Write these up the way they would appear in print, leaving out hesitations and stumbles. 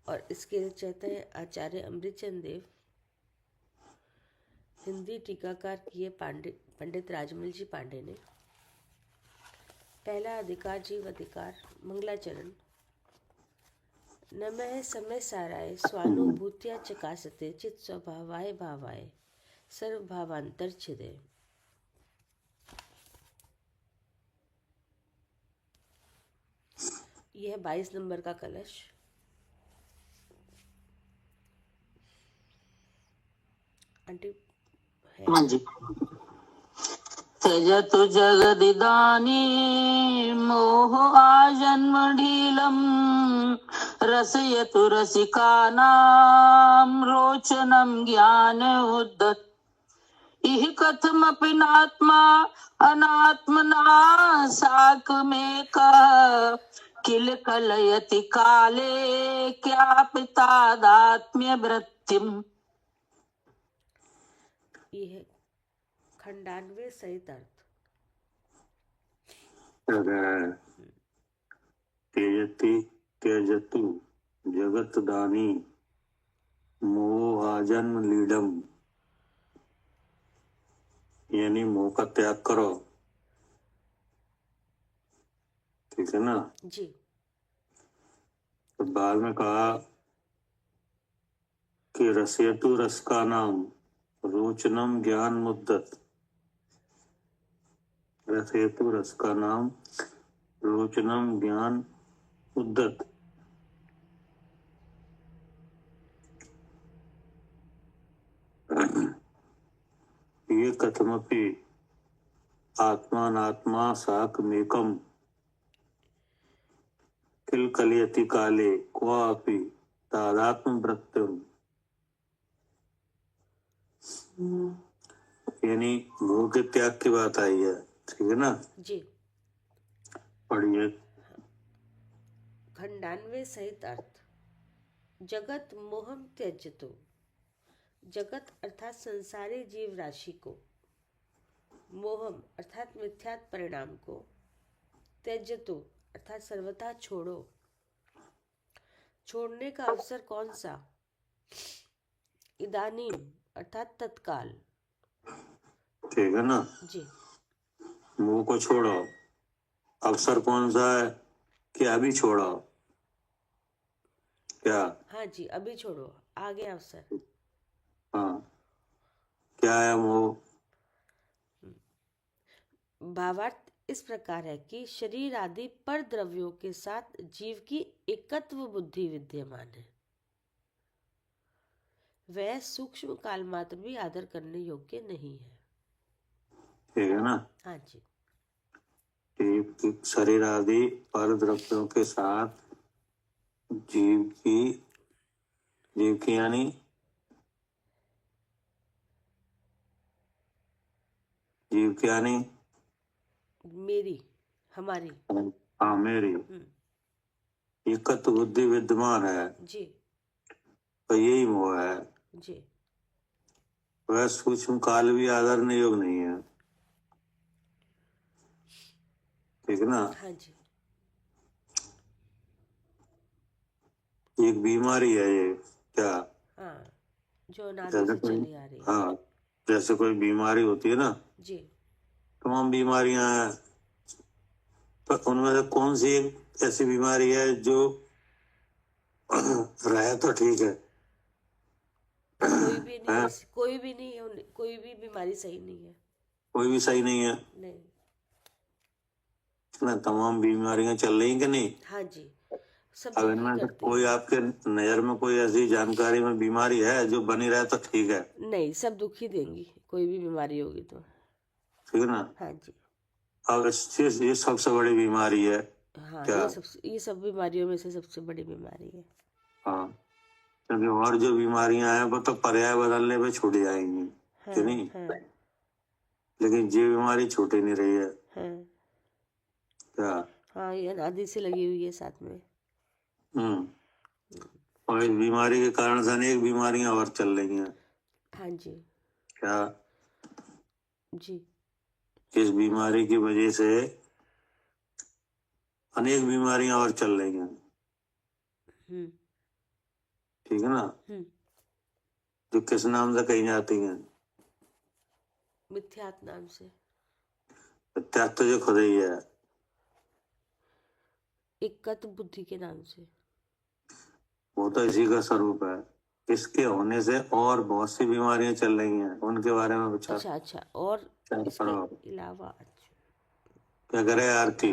और इसके रचयिता हैं आचार्य अमृतचंद देव। हिंदी टीकाकार किए पंडित राजमल जी पांडे ने। पहला अधिकार जीव अधिकार मंगलाचरण। नमः समय साराय स्वानुभूत्या चकासते चित स्वभावाय भावाय सर्व भावांतर छिदे। यह 22 नंबर का कलश। आंटी है। हाँ जी। त्यजतु जगदिदानी मोह आजन्मढीलम् रसयतु रसिकानां रोचनं ज्ञान उद्दत् इह कथमपि नात्मा अनात्मना साकमेकः किल कलयति काले क्यापि तादात्म्य वृत्तिम्। यह 98 सहित अर्थ। त्यजति त्यजतु जगतदानी मोहाजन्म लीडम, यानी मोह का त्याग करो। ठीक है ना जी। तो बाद में कहा कि रसयतु रस का नाम रोचनम ज्ञान मुद्दत। रसयतु रस का नाम रोचनम ज्ञान उद्दत। ये कथमपि आत्मानात्मा साकमेकम किल कलयति काले क्वापि तादात्म वृत्तिम, यानी मोह के त्याग की बात आई है। ठीक है ना जी। पढ़िए। 98 सहित अर्थ। जगत मोहम त्यजतु। जगत अर्थात संसारी जीव राशि को, मोहम अर्थात मिथ्यात परिणाम को, त्यजतु अर्थात सर्वथा छोड़ो। छोड़ने का अवसर कौन सा? इदानीम अर्थात तत्काल। ठीक है ना जी। मोह को छोड़ो। अवसर कौन सा है कि अभी छोड़ो? क्या? हाँ जी, अभी छोड़ो, आगे अवसर। हाँ, क्या है मोह? भावार्थ इस प्रकार है कि शरीर आदि पर द्रव्यों के साथ जीव की एकत्व बुद्धि विद्यमान है। वह सूक्ष्म काल मात्र भी आदर करने योग्य नहीं है। ठीक है ना। हाँ जी। शरीर आदि पर द्रव्यों के साथ जीव की यानी जीव की यानी मेरी, हमारी। हाँ मेरी एकत्व बुद्धि विद्यमान है। जी। तो यही मोह है। जी। वह सूक्ष्म काल भी आदरने योग्य नहीं है। ठीक है ना। हाँ जी। एक बीमारी है ये। क्या? हाँ, जो अनादि से चली आ रही है। हाँ, जैसे कोई बीमारी होती है ना, जी। तमाम बीमारियां हैं, तो उनमें से कौन सी एक ऐसी बीमारी है जो रहे तो ठीक है? कोई भी नहीं, कोई भी नहीं, कोई भी बीमारी सही नहीं है। कोई भी सही नहीं है नहीं। ना, तमाम बीमारियां चल रही कि नहीं? हाँ जी, सब अब दुखी इनमें से करती कोई है। आपके नजर में कोई ऐसी जानकारी में बीमारी है जो बनी रहे तो ठीक है? नहीं, सब दुखी देंगी, कोई भी बीमारी होगी तो। ठीक है ना। हाँ जी। अब ये सबसे बड़ी बीमारी है। हाँ, क्या? ये सब बीमारियों में से सबसे बड़ी बीमारी है। हाँ, क्योंकि और जो बीमारियां हैं वो तो पर्याय बदलने पे छूट जाएंगी। हाँ, कि नहीं? हाँ, लेकिन ये बीमारी छूट ही नहीं रही है। हाँ। क्या? हाँ, ये अनादि से लगी हुई है साथ में। और इस बीमारी के कारण से अनेक बीमारियां और चल रही हैं। हाँ जी। क्या? जी। इस बीमारी की वजह से अनेक बीमारियां और चल रही हैं। ठीक है ना, जो किस नाम से कही जाती हैं? मिथ्यात्व नाम से। त्याग तो जो खुद ही है। एकत्व बुद्धि के नाम से। वो तो इसी का स्वरूप है। इसके होने से और बहुत सी बीमारियां चल रही हैं, उनके बारे में विचार अच्छा अच्छा, और करो। इसके अलावा अच्छा, क्या करे आरती?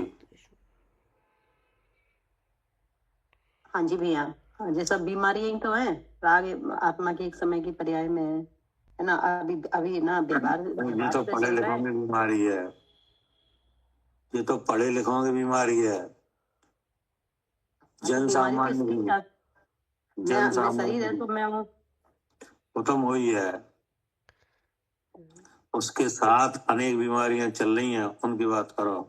हाँ जी भैया, हाँ, ये सब बीमारियां ही तो हैं, राग आत्मा के एक समय की पर्याय में है ना। अभी अभी ना व्यवहार ये व्यवहार तो पे पढ़े चल रहा लिखों है। की बीमारी है, ये तो पढ़े लिखों की बीमारी है। जन बीमारी तो सामान्य इसलिए की, मैं जन शरीर सामान्य है तो की मैं हूँ। वो तो वही है। उसके साथ अनेक बीमारियां चल रही हैं, उनकी बात करो।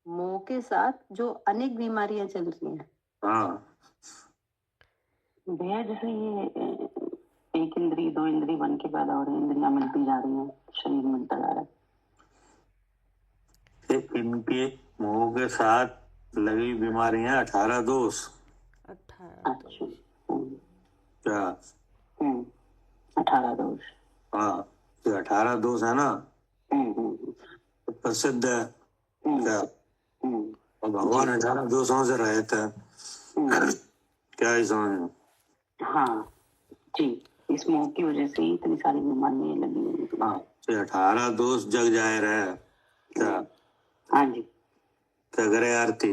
मोह के साथ जो अनेक बीमारियां चल रही हैं। हाँ, भैया जैसे ये एक इंद्री दो इंद्री बन के पैदा हो रही है, इंद्रियां मिलती जा रही हैं, शरीर मिलता जा रहा है। कि इनके मोह के साथ लगी बीमारियां 18 दोष। 18 अच्छा। क्या? 18 दोष। हाँ, ये 18 दोष है ना, तो प्रसिद्ध है। क्या? और भगवान 18 दोषों से रहित है। क्या ही समझ? हाँ जी, इस मोह की वजह से ही इतनी सारी बीमारियां लगी हुई हैं। हाँ, ये 18 दोष जग जाहिर है। क्या? हाँ जी। क्या करे आरती?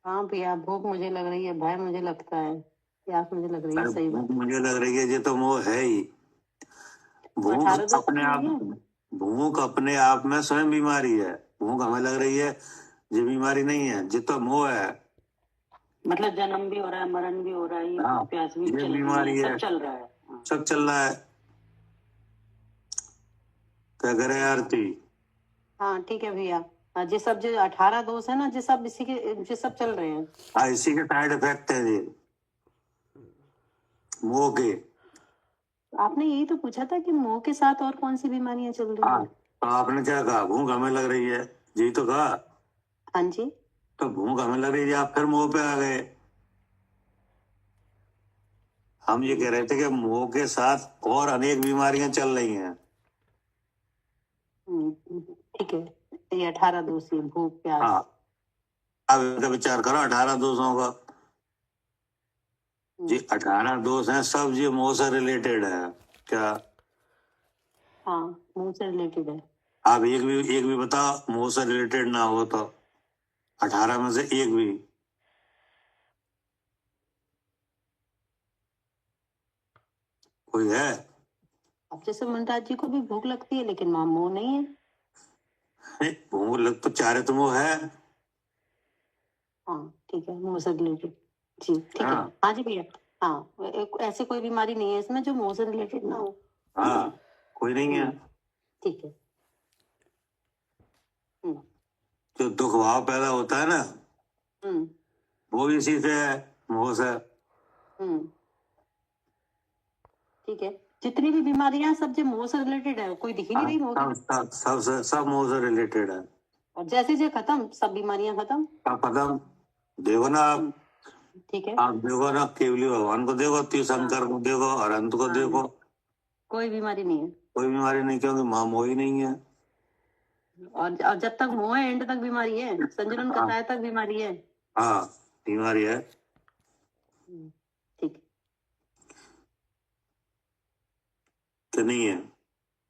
हाँ भैया, भूख मुझे लग रही है, भय मुझे लगता है, प्यास मुझे लग रही है। सही बात। मुझे लग रही है ये तो मोह है ही। भूख 18 दोष अपने आप, नहीं है? भूख अपने आप में स्वयं बीमारी है। भूख हमें लग रही है, ये बीमारी नहीं है, ये तो मोह है। मतलब जन्म भी हो रहा है, मरण भी हो रहा है, हाँ, प्यास भी ये चल रही बीमारी है, है। सब चल रहा है। हाँ। सब चल रहा है। क्या करे आरती? हाँ ठीक है भैया, हाँ, ये सब जो 18 दोष है ना, ये सब इसी के, ये सब चल रहे हैं। हाँ, इसी के साइड इफेक्ट है ये मोह के। आपने यही तो पूछा था कि मोह के साथ और कौन सी बीमारियां चल रही हाँ, हैं। तो आपने क्या कहा? भूख हमें लग रही है, यही तो कहा। हाँ जी। तो भूख हमें लग रही है, आप फिर मोह पे आ गए। हम ये कह रहे थे कि मोह के साथ और अनेक बीमारियां चल रही हैं। ठीक है, ये 18 दोष, ये भूख प्यास। हाँ, अब इनका विचार करो 18 दोषों का। ये 18 दोष हैं, सब ये मोह से रिलेटेड है। क्या? हाँ, मुंह से रिलेटेड है। आप एक भी बताओ मोह से रिलेटेड ना हो तो, 18 में से एक भी। कोई है? अब जैसे मुंडाज जी को भी भूख लगती है, लेकिन वहां मोह नहीं है। नहीं, भूख लग तो चाहे तो मोह है। हाँ ठीक है, मुंह से रिलेटेड। जी ठीक है। हाँ। हाँ जी भैया। हाँ, ऐसी कोई बीमारी नहीं है इसमें जो मुंह से रिलेटेड ना हो। हाँ, कोई नहीं है। ठीक है। जो दुख भाव पैदा होता है ना, वो इसी से है, मोह से। ठीक है, जितनी भी बीमारियां सब जो मोह से रिलेटेड है, कोई दिख ही नहीं रही मोह की। सब मोह से रिलेटेड है। और जैसे जो खत्म, सब बीमारियां खत्म। खत्म। देखो ना आप, ठीक है, आप देखो ना, केवली भगवान को देखो, तीर्थंकर को देखो, अनंत को देखो, कोई बीमारी नहीं है। कोई बीमारी नहीं, क्योंकि माँ मोह ही नहीं है। और जब तक मोह है, एंड तक बीमारी है, संजनन कसाय तक बीमारी है। हाँ, बीमारी है। ठीक, कि नहीं है?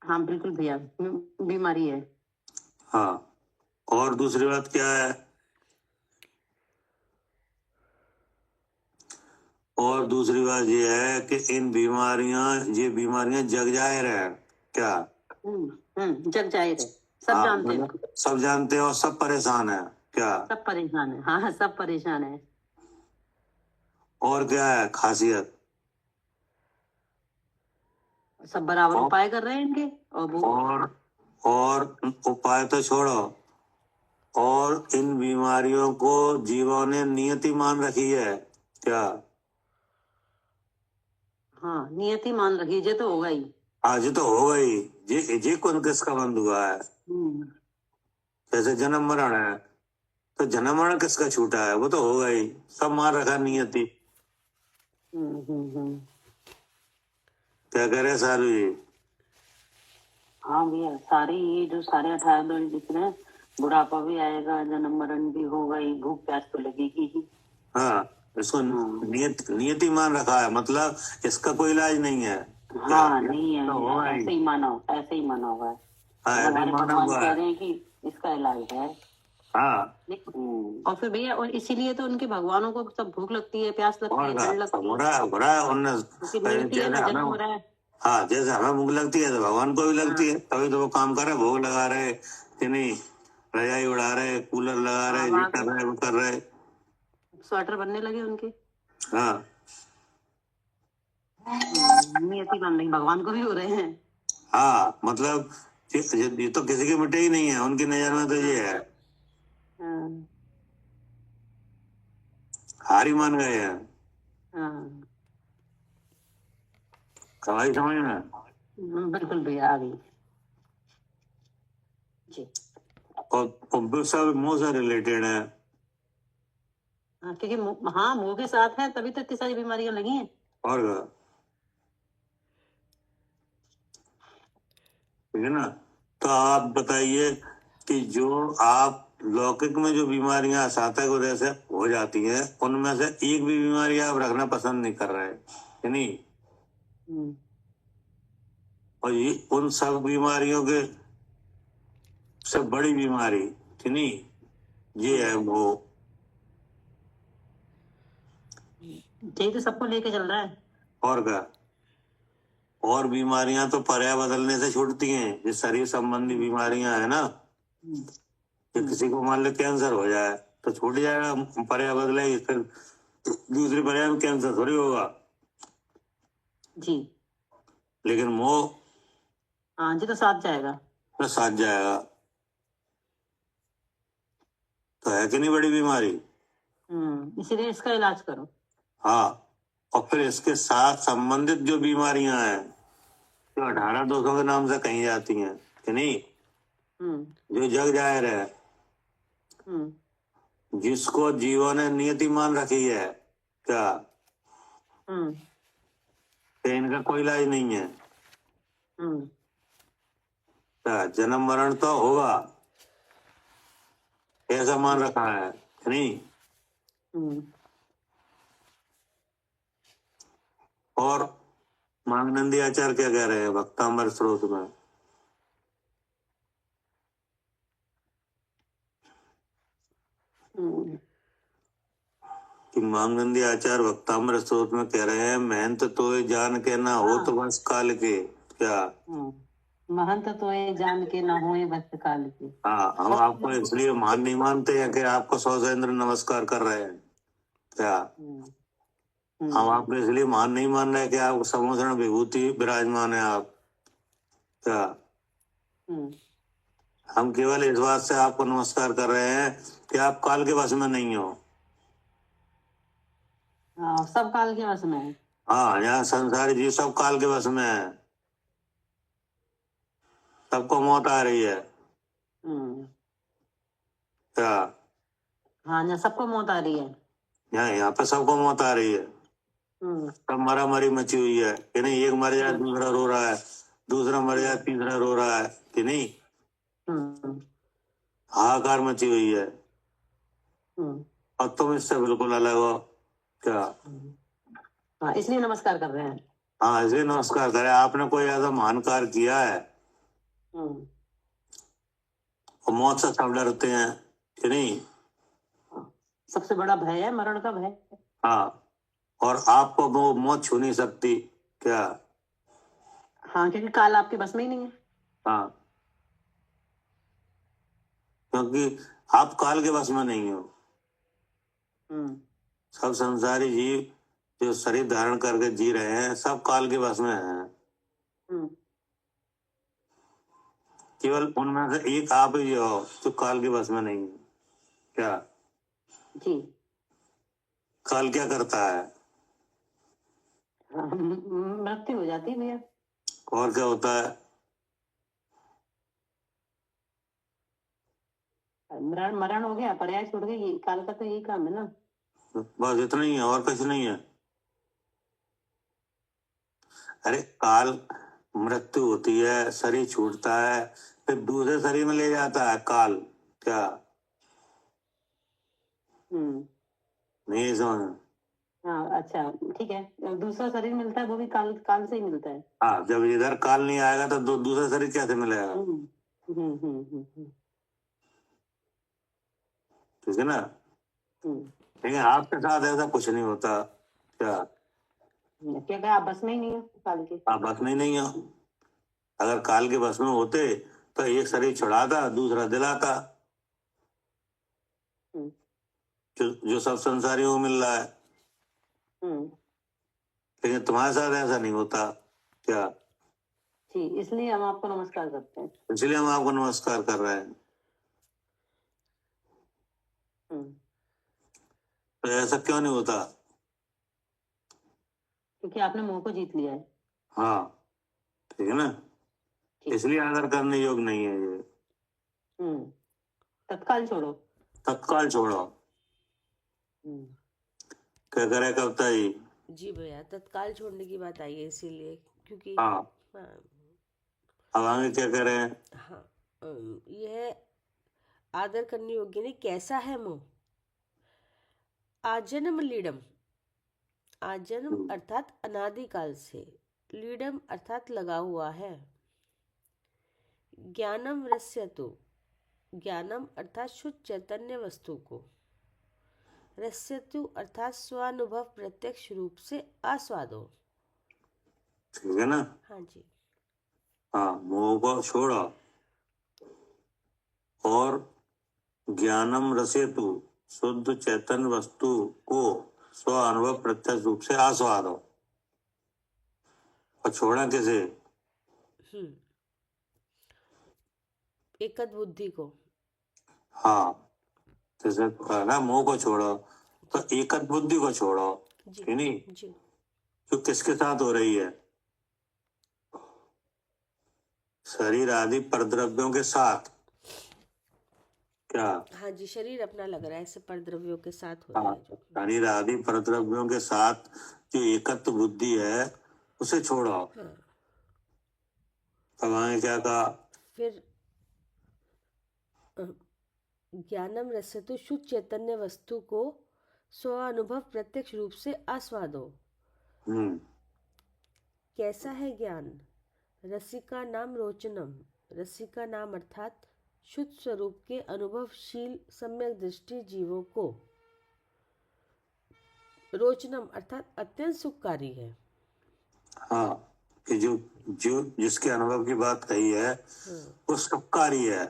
हाँ बिल्कुल भैया, बीमारी है। हाँ, और दूसरी बात क्या है? और दूसरी बात ये है कि ये बीमारियां जग जाहिर है। क्या? जग जाहिर है, सब जानते हैं। सब जानते हैं और सब परेशान है। क्या? सब परेशान है। हाँ, सब परेशान है। और क्या है खासियत? सब बराबर उपाय कर रहे हैं इनके, और वो और उपाय तो छोड़ो, और इन बीमारियों को जीवों ने नियति मान रखी है। क्या? हाँ, नियति मान रखी, ये तो होगा ही। आज तो हो गई। ये कौन किसका बंद हुआ है? जैसे जन्म मरण है, तो जन्म मरण किसका छूटा है? वो तो होगा ही, सब मार रखा नियति। क्या करे सारू जी? हाँ भैया, सारे ये जो सारे 18 दल जितने हैं, बुढ़ापा भी आएगा, जन्म मरण भी होगा ही, भूख प्यास तो लगेगी ही। हाँ, इसको नियति मान रखा है, मतलब इसका कोई इलाज नहीं है। हाँ नहीं है, तो होगा ही। ऐसे ही माना हुआ है। हाँ, ऐसे हमारे माना भगवान हुआ कह है। रहे हैं कि इसका इलाज है। हाँ, और फिर भैया, और इसीलिए तो उनके भगवानों को सब भूख लगती है, प्यास लगती है, ठंड लगती है, हो रहा है उनने। क्योंकि नियति है ना, जन्म हो रहा है। हाँ, जैसे हमें भूख लगती है तो भगवान को भी लगती है, तभी तो वो काम कर रहे, भोग लगा रहे कि नहीं, रजाई उड़ा रहे, कूलर लगा रहे, ये कर रहे, वो कर रहे, स्वेटर बनने लगे उनके। हाँ। नियति मान रही, भगवान को भी हो रहे हैं। हाँ, मतलब ये तो किसी के मिटे ही नहीं है, उनकी नजर में तो ये है, हार ही मान गए हैं। कवाई समझ में? बिल्कुल भैया, आ गई जी। और सब मुंह से रिलेटेड है। हाँ, क्योंकि हाँ, मुंह के साथ है, तभी तो इतनी सारी बीमारियां लगी हैं। और क्या? ठीक है ना? तो आप बताइए कि जो आप लौकिक में जो बीमारियां सातक वजह से हो जाती हैं, उनमें से एक भी बीमारी आप रखना पसंद नहीं कर रहे, है नहीं? और ये उन सब बीमारियों के सब बड़ी बीमारी, है नहीं, ये है वो। यही तो सबको लेके चल रहा है। और क्या? और बीमारियां तो पर्याय बदलने से छूटती हैं, ये शरीर संबंधी बीमारियां है ना, कि किसी को मान लो कैंसर हो जाए तो छूट जाएगा, पर्याय बदलेगी, फिर दूसरी पर्याय में कैंसर थोड़ी होगा जी। लेकिन मोह हाँ जी, तो साथ जाएगा, तो साथ जाएगा। तो है कि नहीं बड़ी बीमारी? इसीलिए इसका इलाज करो। हाँ, और फिर इसके साथ संबंधित जो बीमारियां हैं, जो 18 दोषों के नाम से कही जाती हैं, कि नहीं, जो जग जाहिर है, जिसको जीवन ने नियति मान रखी है, क्या कि इनका कोई इलाज नहीं है, क्या जन्म मरण तो होगा, ऐसा मान रखा है, कि नहीं? और मांगनंदी आचार्य क्या कह रहे हैं भक्तामृत स्रोत में? कि मांगनंदी आचार्य भक्तामृत स्रोत में कह रहे हैं, मेहनत तो ये जान के ना हो तो बस काल के, क्या महंत तो ये जान के ना होए बस काल के। हाँ, हम आपको इसलिए महान नहीं मानते हैं कि आपको 100 से इंद्र नमस्कार कर रहे हैं, क्या हम आपको इसलिए महान नहीं मान रहे कि आप समोसण विभूति विराजमान है आप, क्या हम केवल इस बात से आपको नमस्कार कर रहे हैं कि आप काल के वश में नहीं हो। सब काल के वश में है। हाँ, यहाँ संसारी जीव सब काल के वश में है, सबको मौत आ रही है, क्या हाँ, यहाँ सबको मौत आ रही है, यहाँ पे सबको मौत आ रही है, सब मरा मरी मची हुई है, कि नहीं, एक मर जाए दूसरा रो रहा है, दूसरा मर जाए तीसरा रो रहा है, कि नहीं, हाहाकार मची हुई है, और तुम इससे बिल्कुल अलग हो, क्या हाँ, इसलिए नमस्कार कर रहे हैं। हाँ, इसलिए नमस्कार करें, आपने कोई ऐसा महान कार्य किया है, और मौत से सब डरते हैं, कि नहीं, सबसे बड़ा भय है मरण का भय। हाँ, और आपको वो मौत छू नहीं सकती, क्या हाँ, क्योंकि काल आपके बस में ही नहीं है। हाँ, क्योंकि आप काल के बस में नहीं हो। सब संसारी जीव जो शरीर धारण करके जी रहे हैं, सब काल के बस में हैं, केवल उनमें से एक आप ही हो जो काल के बस में नहीं है, क्या जी। काल क्या करता है? मृत्यु हो जाती है भैया। और क्या होता है? मरण मरण हो गया, पर्याय छूट गई, काल का तो यही काम है ना। बस इतना ही है और कुछ नहीं है। अरे काल मृत्यु होती है, शरीर छूटता है, फिर दूसरे शरीर में ले जाता है काल। क्या नहीं समझ में? हाँ अच्छा ठीक है, दूसरा शरीर मिलता है वो भी काल काल से ही मिलता है। हाँ, जब इधर काल नहीं आएगा तो दूसरा शरीर कैसे मिलेगा? ठीक है ना? लेकिन आपके साथ ऐसा कुछ नहीं होता। क्या क्या आप बस में ही नहीं हो काल के? आप बस में नहीं हो। अगर काल के बस में होते तो एक शरीर छुड़ाता, दूसरा दिलाता, जो सब संसारियों को मिल रहा है। लेकिन तुम्हारे साथ ऐसा नहीं होता। क्या जी, इसलिए हम आपको नमस्कार करते हैं। इसलिए हम आपको नमस्कार कर रहे हैं। तो ऐसा क्यों नहीं होता? क्योंकि आपने मोह को जीत लिया है। हाँ ठीक है ना, इसलिए आदर करने योग्य नहीं है ये। तत्काल छोड़ो। तत्काल छोड़ो। क्या करे कविता जी? जी भैया, तत्काल छोड़ने की बात आई है इसीलिए, क्योंकि हाँ, अब आगे क्या करें? हाँ, यह आदर करने योग्य नहीं। कैसा है मोह? आजन्म लीडम, आजन्म अर्थात अनादिकाल से, लीडम अर्थात लगा हुआ है। ज्ञानम रस्यतु, ज्ञानम अर्थात शुद्ध चैतन्य वस्तु को, रस्यतु अर्थात स्वानुभव प्रत्यक्ष रूप से आस्वादो। ठीक है ना? हाँ जी। हाँ, मोह को छोड़ो और ज्ञानम रसेतु, शुद्ध चैतन्य वस्तु को स्व अनुभव प्रत्यक्ष रूप से आस्वादो। और छोड़ा किसे? एकत बुद्धि को। हाँ, जैसे ना मोह को छोड़ो तो एकत बुद्धि को छोड़ो। जी ठीक नहीं? जी। जो किसके साथ हो रही है? शरीर आदि परद्रव्यों के साथ। क्या? हाँ जी, शरीर अपना लग रहा है, ऐसे परद्रव्यों के साथ हो रहा हाँ, है जो। शरीर आदि परद्रव्यों के साथ जो एकत्व बुद्धि है उसे छोड़ो। हाँ। अब आगे क्या कहा? फिर ज्ञानम रसतु, शुद्ध चैतन्य वस्तु को स्व अनुभव प्रत्यक्ष रूप से आस्वादो। कैसा है ज्ञान? रसिका नाम रोचनम, रसिका नाम अर्थात शुद्ध स्वरूप के अनुभवशील सम्यक दृष्टि जीवों को, रोचनम अर्थात अत्यंत सुखकारी है। हाँ, कि जो जो जिसके अनुभव की बात कही है वो सुखकारी है।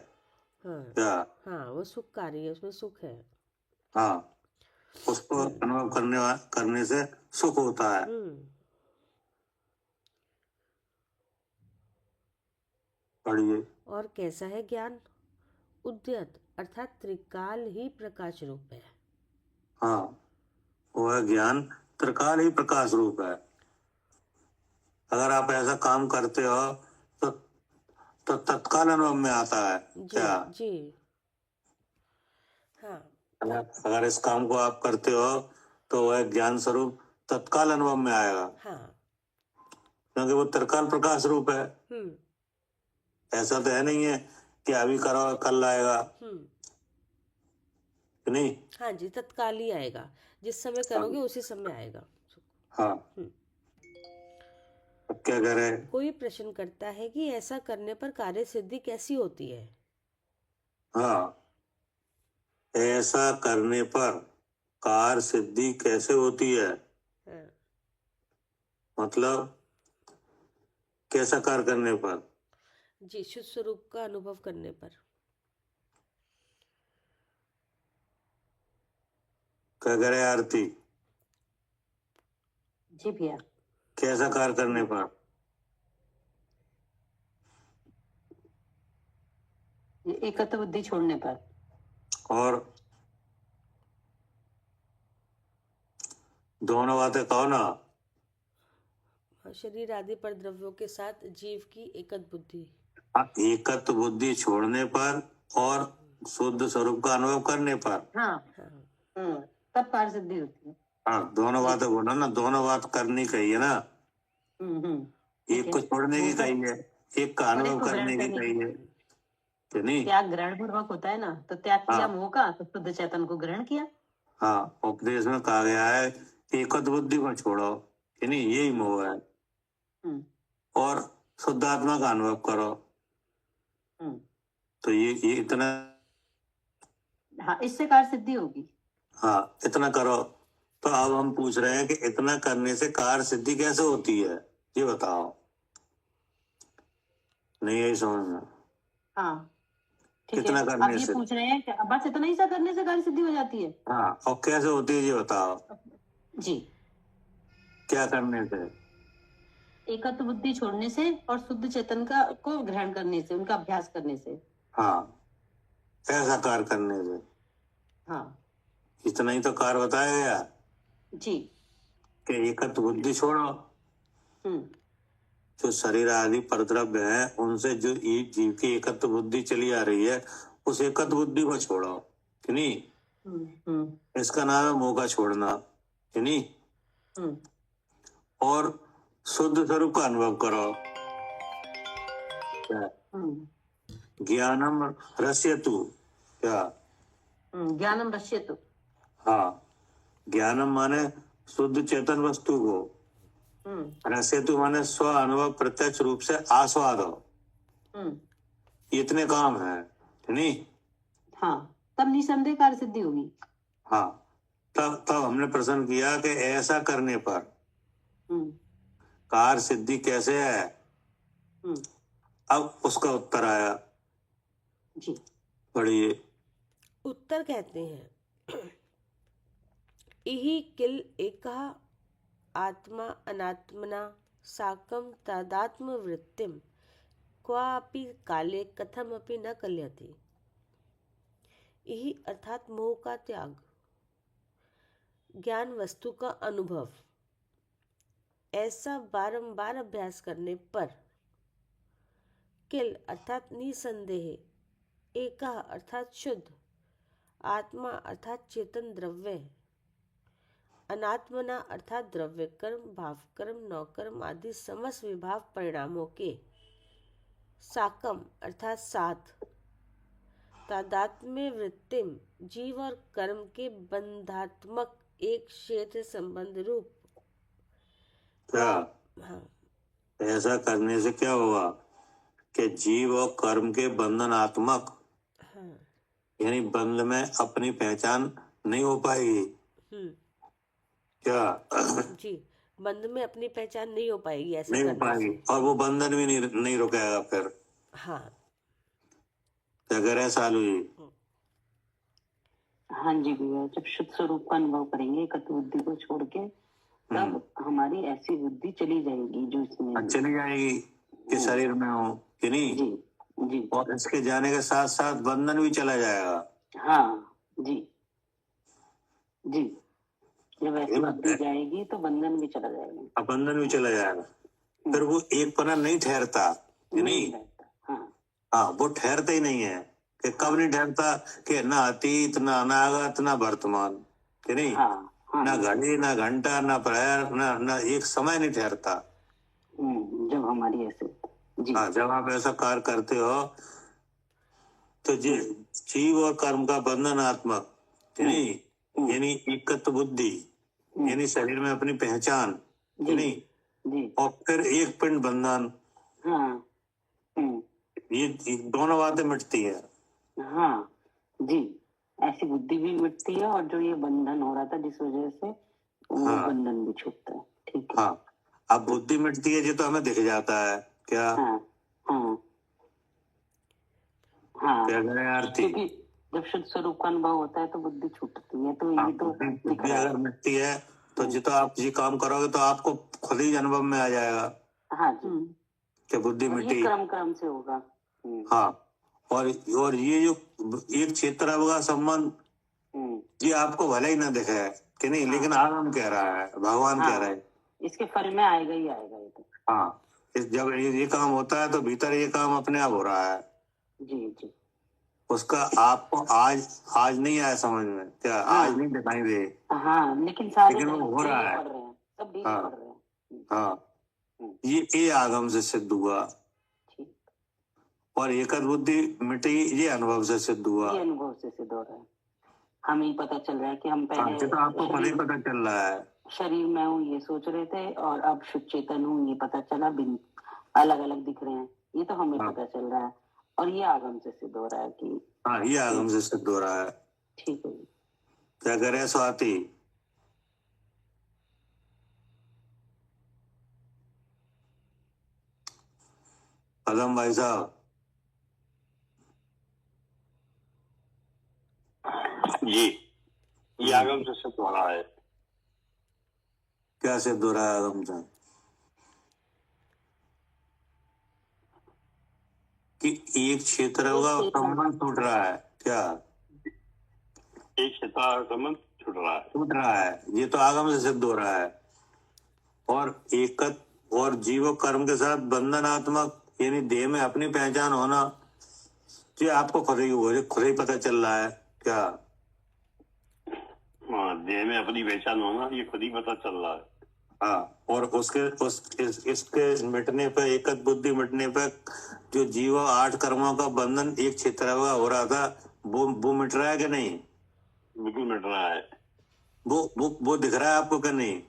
हाँ क्या? हाँ, वो सुखकारी है, उसमें सुख है। हाँ, उसको अनुभव करने से सुख होता है। पढ़िए। और कैसा है ज्ञान? उद्यत अर्थात त्रिकाल ही प्रकाश रूप है। हाँ, वह ज्ञान त्रिकाल ही प्रकाश रूप है। अगर आप ऐसा काम करते हो तो तत्काल अनुभव में आता है। क्या? जी। हाँ, अगर इस काम को आप करते हो तो वह ज्ञान स्वरूप तत्काल अनुभव में आएगा। हाँ, क्योंकि वो त्रिकाल प्रकाश रूप है। ऐसा तो है नहीं है कि अभी करो कल आएगा। नहीं? हाँ जी, तत्काल ही आएगा, जिस समय करोगे उसी समय आएगा। हाँ। अब क्या करें? कोई प्रश्न करता है कि ऐसा करने पर कार्य सिद्धि कैसी होती है? हाँ, ऐसा करने पर कार्य सिद्धि कैसे होती है? मतलब कैसा कार्य करने पर? जी, शुद्ध स्वरूप का अनुभव करने पर। क्या करे आरती? जी भैया। कैसा कार्य करने पर? एकत्व बुद्धि छोड़ने पर। और दोनों बातें कहो ना। शरीर आदि पर द्रव्यों के साथ जीव की एकत बुद्धि। एकत्व बुद्धि छोड़ने पर और शुद्ध स्वरूप का अनुभव करने पर। हाँ हाँ तब कार्य सिद्धि होती है। हाँ, दोनों बातें बोला ना, दोनों बात करनी कही है ना, ठीक एक है। को छोड़ने की वो सब कही है, एक का और एक अनुभव को ग्रहण करने की करने कही की। है कि नहीं। त्याग ग्रहण पूर्वक होता है ना, तो त्याग किया हाँ। मोह का, तो शुद्ध चेतन को ग्रहण किया। हाँ, उपदेश में कहा गया है कि एकत बुद्धि को छोड़ो, कि नहीं, यही मोह है, हम्म, और शुद्ध आत्मा का अनुभव करो। हम्म, तो ये इतना, हाँ इससे कार्य सिद्धि होगी। हाँ, इतना करो। तो अब हम पूछ रहे हैं कि इतना करने से कार्य सिद्धि कैसे होती है, ये बताओ। नहीं, यही समझना। हाँ ठीक है। कितना अब करने ये से, पूछ रहे हैं कि बस इतना ही सा करने से कार्य सिद्धि हो जाती है। हाँ, और कैसे होती है ये बताओ। जी, क्या करने से? एकत्व बुद्धि छोड़ने से और शुद्ध चेतन का को ग्रहण करने से, उनका अभ्यास करने से। हाँ, ऐसा कार्य करने से। हाँ इतना ही तो कार्य बताया गया जी। कि एकत्व बुद्धि छोड़ो। हम्म, जो शरीर आदि परद्रव्य है, उनसे जो जीव की एकत्व बुद्धि चली आ रही है, उस एकत्व बुद्धि को छोड़ो, कि नहीं। इसका नाम है मोह का छोड़ना, कि नहीं। और शुद्ध स्वरूप का अनुभव करो। ज्ञानम रस्यतु, क्या? ज्ञानम रस्यतु। हाँ, ज्ञानम माने शुद्ध चेतन वस्तु को, रस्यतु माने स्व अनुभव प्रत्यक्ष रूप से आस्वाद हो। इतने काम है, नहीं। हाँ, तब निसंदेह कार्य सिद्धि होगी। हाँ, तब हमने प्रश्न किया कि ऐसा करने पर कार्य सिद्धि कैसे है। अब उसका उत्तर आया जी, पढ़िए। उत्तर कहते हैं, इहि किल एकः आत्मा अनात्मना साकं तादात्म वृत्तिं क्वापि काले कथमपि न कल्यते। यही अर्थात मोह का त्याग, ज्ञान वस्तु का अनुभव, ऐसा बारंबार अभ्यास करने पर किल अर्थात निसंदेह, एका अर्थात शुद्ध, आत्मा अर्थात चेतन द्रव्य, अनात्मना अर्थात द्रव्य कर्म, भाव कर्म, नौकर्म आदि समस्त विभाव परिणामों के साकम अर्थात साथ, तादात्म्य वृत्तिम जीव और कर्म के बंधात्मक एक क्षेत्र संबंध रूप। क्या? हाँ, ऐसा करने से क्या होगा कि जीव और कर्म के बंधनात्मक, हाँ, यानी बंध में अपनी पहचान नहीं हो पाएगी। क्या? जी, बंध में अपनी पहचान नहीं हो पाएगी, ऐसा नहीं हो करने पाएगी, से। और वो बंधन भी नहीं रुकेगा फिर। हाँ, अगर ऐसा हुई। हाँ जी भैया, जब शुद्ध स्वरूप का अनुभव करेंगे एकत्व बुद्धि को छोड़ के, तब हमारी ऐसी बुद्धि चली जाएगी जो इसमें चली जाएगी कि शरीर में हो, कि नहीं। जी जी। और इसके जाने के साथ साथ बंधन भी चला जाएगा। हाँ जी जी, जब ऐसी बुद्धि जाएगी तो बंधन भी चला जाएगा। बंधन भी चला जाएगा, फिर वो एक पना नहीं ठहरता, कि नहीं। हाँ, वो ठहरता ही नहीं है। कि कब नहीं ठहरता कि ना अतीत ना अनागत ना वर्तमान, कि नहीं। ना घड़ी ना घंटा ना प्रहर ना एक समय नहीं ठहरता। जब हमारी ऐसे जी। हाँ, जब आप ऐसा कार्य करते हो तो जीव और कर्म का बंधनात्मक, नहीं, यानी एकत्व बुद्धि, यानी शरीर में अपनी पहचान, नहीं, और फिर एक पिंड बंधन, ये दोनों बातें मिटती है। हाँ जी, ऐसी बुद्धि भी मिटती है, और जो ये बंधन हो रहा था जिस वजह से वो बंधन भी छूटता है। ठीक है। हाँ, अब बुद्धि मिटती है, ये तो हमें दिख जाता है। क्या? क्या करें आरती? क्योंकि जब शुद्ध स्वरूप का अनुभव होता है तो बुद्धि छूटती है, तो ये तो बुद्धि अगर मिटती है तो जितना आप ये काम करोगे तो आपको खुद ही अनुभव में आ जाएगा। हाँ जी, कि बुद्धि मिटी। क्रम से होगा। हाँ, और ये जो एक क्षेत्र का संबंध, ये आपको भले ही ना दिखे, कि नहीं, लेकिन आराम कह रहा है, भगवान कह रहा है, इसके फल में आएगा ही आएगा ये तो। हाँ, जब ये काम होता है तो भीतर ये काम अपने आप हो रहा है। जी जी उसका आपको आज आज नहीं आया समझ में, क्या आज नहीं दिखाई दे, हाँ, लेकिन सारे लेकिन वो हो रहा है। पढ़ रहे हैं, सब डेली हाँ। पढ़ रहे हैं। हाँ, ये आगम से सिद्ध हुआ। ठीक। और एकद बुद्धि मिटी, ये अनुभव से सिद्ध हुआ। ये अनुभव से सिद्ध हो रहा है। हमें पता चल रहा है कि हम पहले तो आपको पहले ही पता चल रहा है शरीर में हूँ ये सोच रहे थे, और अब शुद्ध चेतन हूँ ये पता चला, बिन अलग अलग दिख रहे हैं, ये तो हमें पता चल रहा है। और ये आगम से सिद्ध हो रहा है कि हाँ, ये आगम से सिद्ध हो रहा है। ठीक है। क्या करे स्वाति? पदम भाई साहब जी, ये आगम से सिद्ध हो रहा है। क्या सिद्ध हो रहा है आगम से? कि एक क्षेत्र होगा और संबंध टूट रहा है। क्या एक क्षेत्र संबंध टूट रहा है, ये तो आगम से सिद्ध हो रहा है। और एकत और जीव कर्म के साथ बंधनात्मक, यानी देह में अपनी पहचान होना, ये आपको खुद ही पता चल रहा है। क्या देह में अपनी पहचान होना, ये खुद ही पता चल रहा है। हाँ, और इसके मिटने पर, एकत बुद्धि मिटने पर, जो जीव 8 कर्मों का बंधन एक क्षेत्र हो रहा था, वो मिट रहा है कि नहीं? बिल्कुल मिट रहा है। वो दिख रहा है आपको कि नहीं?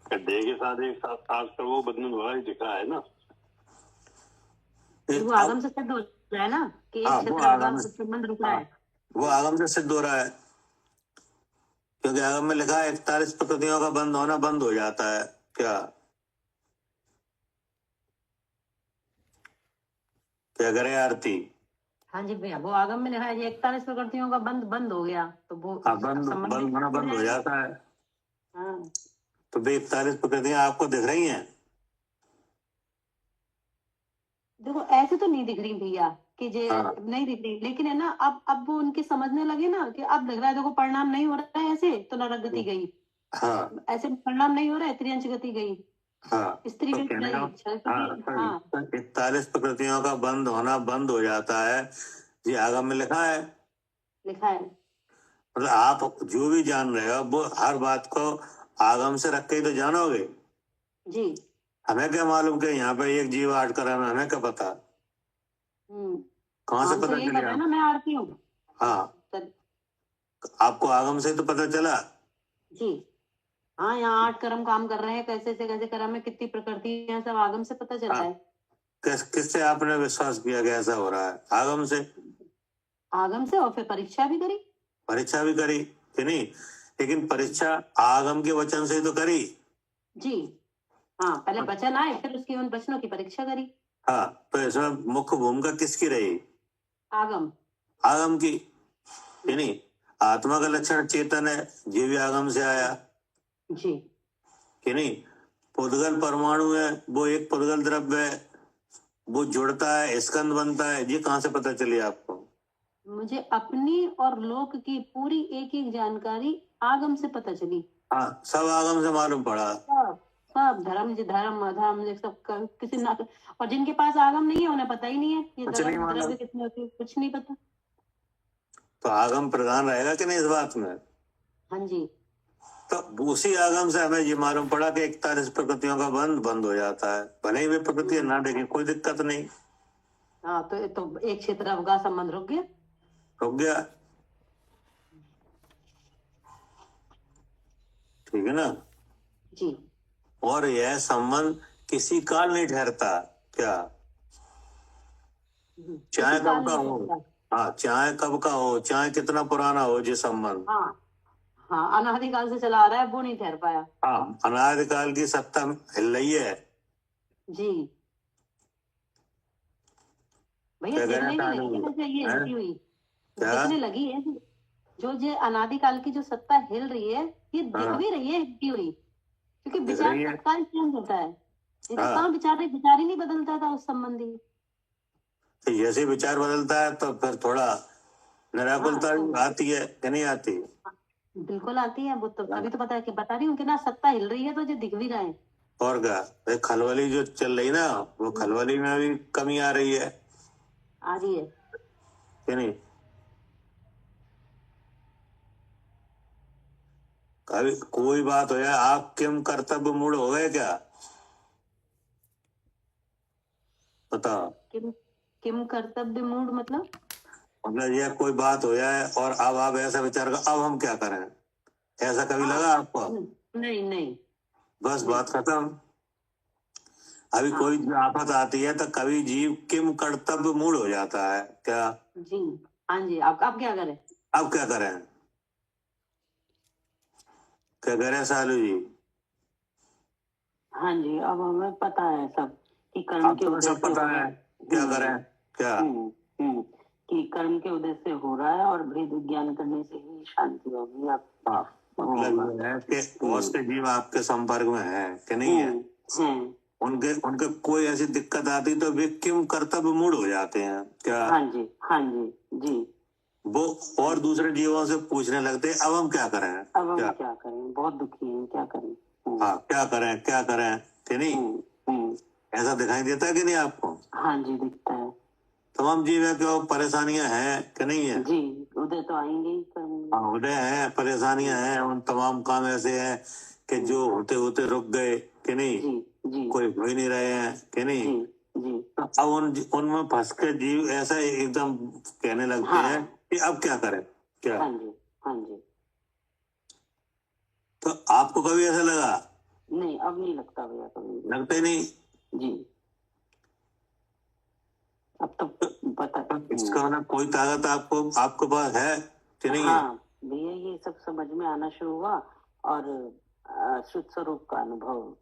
देह के साथ एक साथ सांस का वो बंधन हो रहा है, दिख रहा है ना। वो आगम से सिद्ध हो रहा है ना कि एक क्षेत्र संबंध रुक रहा है। वो आगम से सिद्ध हो रहा है, क्योंकि आगम में लिखा है 41 प्रकृतियों का बंद होना बंद हो जाता है। क्या करे आरती? हाँ जी भैया, वो आगम में लिखा है 41 प्रकृतियों का बंद हो गया, तो वो बंद होना बंद हो जाता है। हाँ। तो 41 प्रकृतियां आपको दिख रही हैं? देखो ऐसे तो नहीं दिख रही भैया कि नहीं दिख रही, लेकिन है ना, अब वो उनके समझने लगे ना कि अब लग रहा है, देखो परिणाम नहीं हो रहा है ऐसे, तो नरक गति गई। हाँ, ऐसे परिणाम नहीं हो रहा है, त्रियंश गति गई। हाँ, स्त्री तो 41 प्रकृतियों का बंद होना बंद हो जाता है, ये आगम में लिखा है। मतलब आप जो भी जान रहे हो, वो हर बात को आगम से रख के ही तो जानोगे जी। हमें क्या मालूम कि यहाँ पे एक जीव 8 कर्म है, हमें क्या पता? कहाँ से पता चलेगा? ना मैं आरती हूँ। हाँ, आपको आगम से तो पता चला जी। हाँ, यहाँ 8 कर्म काम कर रहे हैं, कैसे से कैसे कर्म में कितनी प्रकृति है, सब आगम से पता चलता है। किससे आपने विश्वास किया कि ऐसा हो रहा है? आगम से। और फिर परीक्षा भी करी कि नहीं? लेकिन परीक्षा आगम के वचन से तो करी जी। हाँ, पहले वचन आए, फिर उसकी उन वचनों की परीक्षा करी। हाँ, तो इसमें मुख्य भूमिका किसकी रही? आगम की। नहीं, आत्मा का लक्षण चेतन है, ये भी आगम से आया जी। कि नहीं? पुद्गल परमाणु है, वो एक पुद्गल द्रव्य है, वो जुड़ता है, स्कंद बनता है, ये कहाँ से पता चली आपको? मुझे अपनी और लोक की पूरी एक एक जानकारी आगम से पता चली। हाँ, सब आगम से मालूम पड़ा। सब धर्म सब किसी ना, और जिनके पास आगम नहीं है उन्हें पता ही नहीं है ये द्रव्य कितने होते हैं, कुछ नहीं पता। तो आगम प्रधान रहेगा कि नहीं इस बात में? हाँ जी। तो उसी आगम से हमें ये मालूम पड़ा कि 41 प्रकृतियों का बंद हो जाता है, भले ही वे प्रकृति ना देखें, कोई दिक्कत नहीं। हाँ, तो एक क्षेत्र का संबंध रुक गया। ठीक है ना जी। और यह संबंध किसी काल नहीं ठहरता। क्या चाहे कब का हो? हाँ, चाहे कब का हो, चाहे कितना पुराना हो, ये संबंध हाँ, अनादिकाल से चला आ रहा है, वो नहीं ठहर पाया। हाँ, अनादिकाल की सत्ता हिल रही है जी भैया, दिखने लगी है जो अनादिकाल की जो सत्ता हिल रही है, ये दिख भी रही है हिलती हुई, क्योंकि विचार तत्काल चेंज होता है। कहाँ विचार ही नहीं बदलता था उस संबंधी। तो जैसे विचार बदलता है तो फिर थोड़ा निराकुलता आती है कि नहीं आती? बिल्कुल आती है, वो तो अभी तो बता रही हूँ कि ना, सत्ता हिल रही है तो जो दिख भी रहा है। और क्या, खलवली जो चल रही ना, वो खलवली में भी कमी आ रही है। आ रही है। कि नहीं? कभी कोई बात हो जाए, आप किम कर्तव्य मूड हो गए क्या? बताओ। किम किम कर्तव्य मूड मतलब? मतलब ये कोई बात हो जाए और अब आप ऐसा विचार कर, अब हम क्या करें, ऐसा कभी लगा आपको? नहीं नहीं बस नहीं। बात खत्म। अभी हाँ। कोई आफत आती है तो कभी जीव किम कर्तव्य मूड हो जाता है क्या? जी हाँ जी। आप क्या करें? अब क्या करें? क्या करें सालू जी? हाँ जी, अब हमें पता है सब कि कर्म अब के तो उदय सब से पता हो रहा है, है। क्या करें क्या? कि कर्म के उदय से हो रहा है और भेद विज्ञान करने से ही शांति होगी। आप हाँ, मतलब ये है कि बहुत से जीव आपके संपर्क में है कि नहीं है? उनके उनके कोई ऐसी दिक्कत आती तो वे किम कर्तव्य मूड हो जाते हैं क्या? हाँ जी हाँ जी जी। वो और दूसरे जीवों से पूछने लगते हैं, अब हम क्या करें? अब हम क्या करें, बहुत दुखी हैं, क्या करें? हाँ, क्या करें कि नहीं? ऐसा दिखाई देता है कि नहीं आपको? हाँ जी, दिखता है। तमाम जीव है, क्यों परेशानियां हैं कि नहीं है? जी, उदय तो आएंगे ही कर्म। हाँ, उदय है, परेशानियां हैं, उन तमाम काम ऐसे हैं कि जो होते होते रुक गए कि नहीं? जी जी कोई हो ही नहीं रहे हैं कि नहीं? जी जी। तो अब उनमें फंस के जीव ऐसा एकदम कहने लगते हैं कि अब क्या करें क्या? हाँ जी हाँ जी। तो आपको कभी ऐसा लगा? नहीं, अब नहीं लगता भैया, कभी लगता ही नहीं। जी। अब तो पता इसका मतलब कोई ताकत आपके पास है कि नहीं है? हाँ भैया, ये सब समझ में आना शुरू हुआ और शुद्ध स्वरूप का अनुभव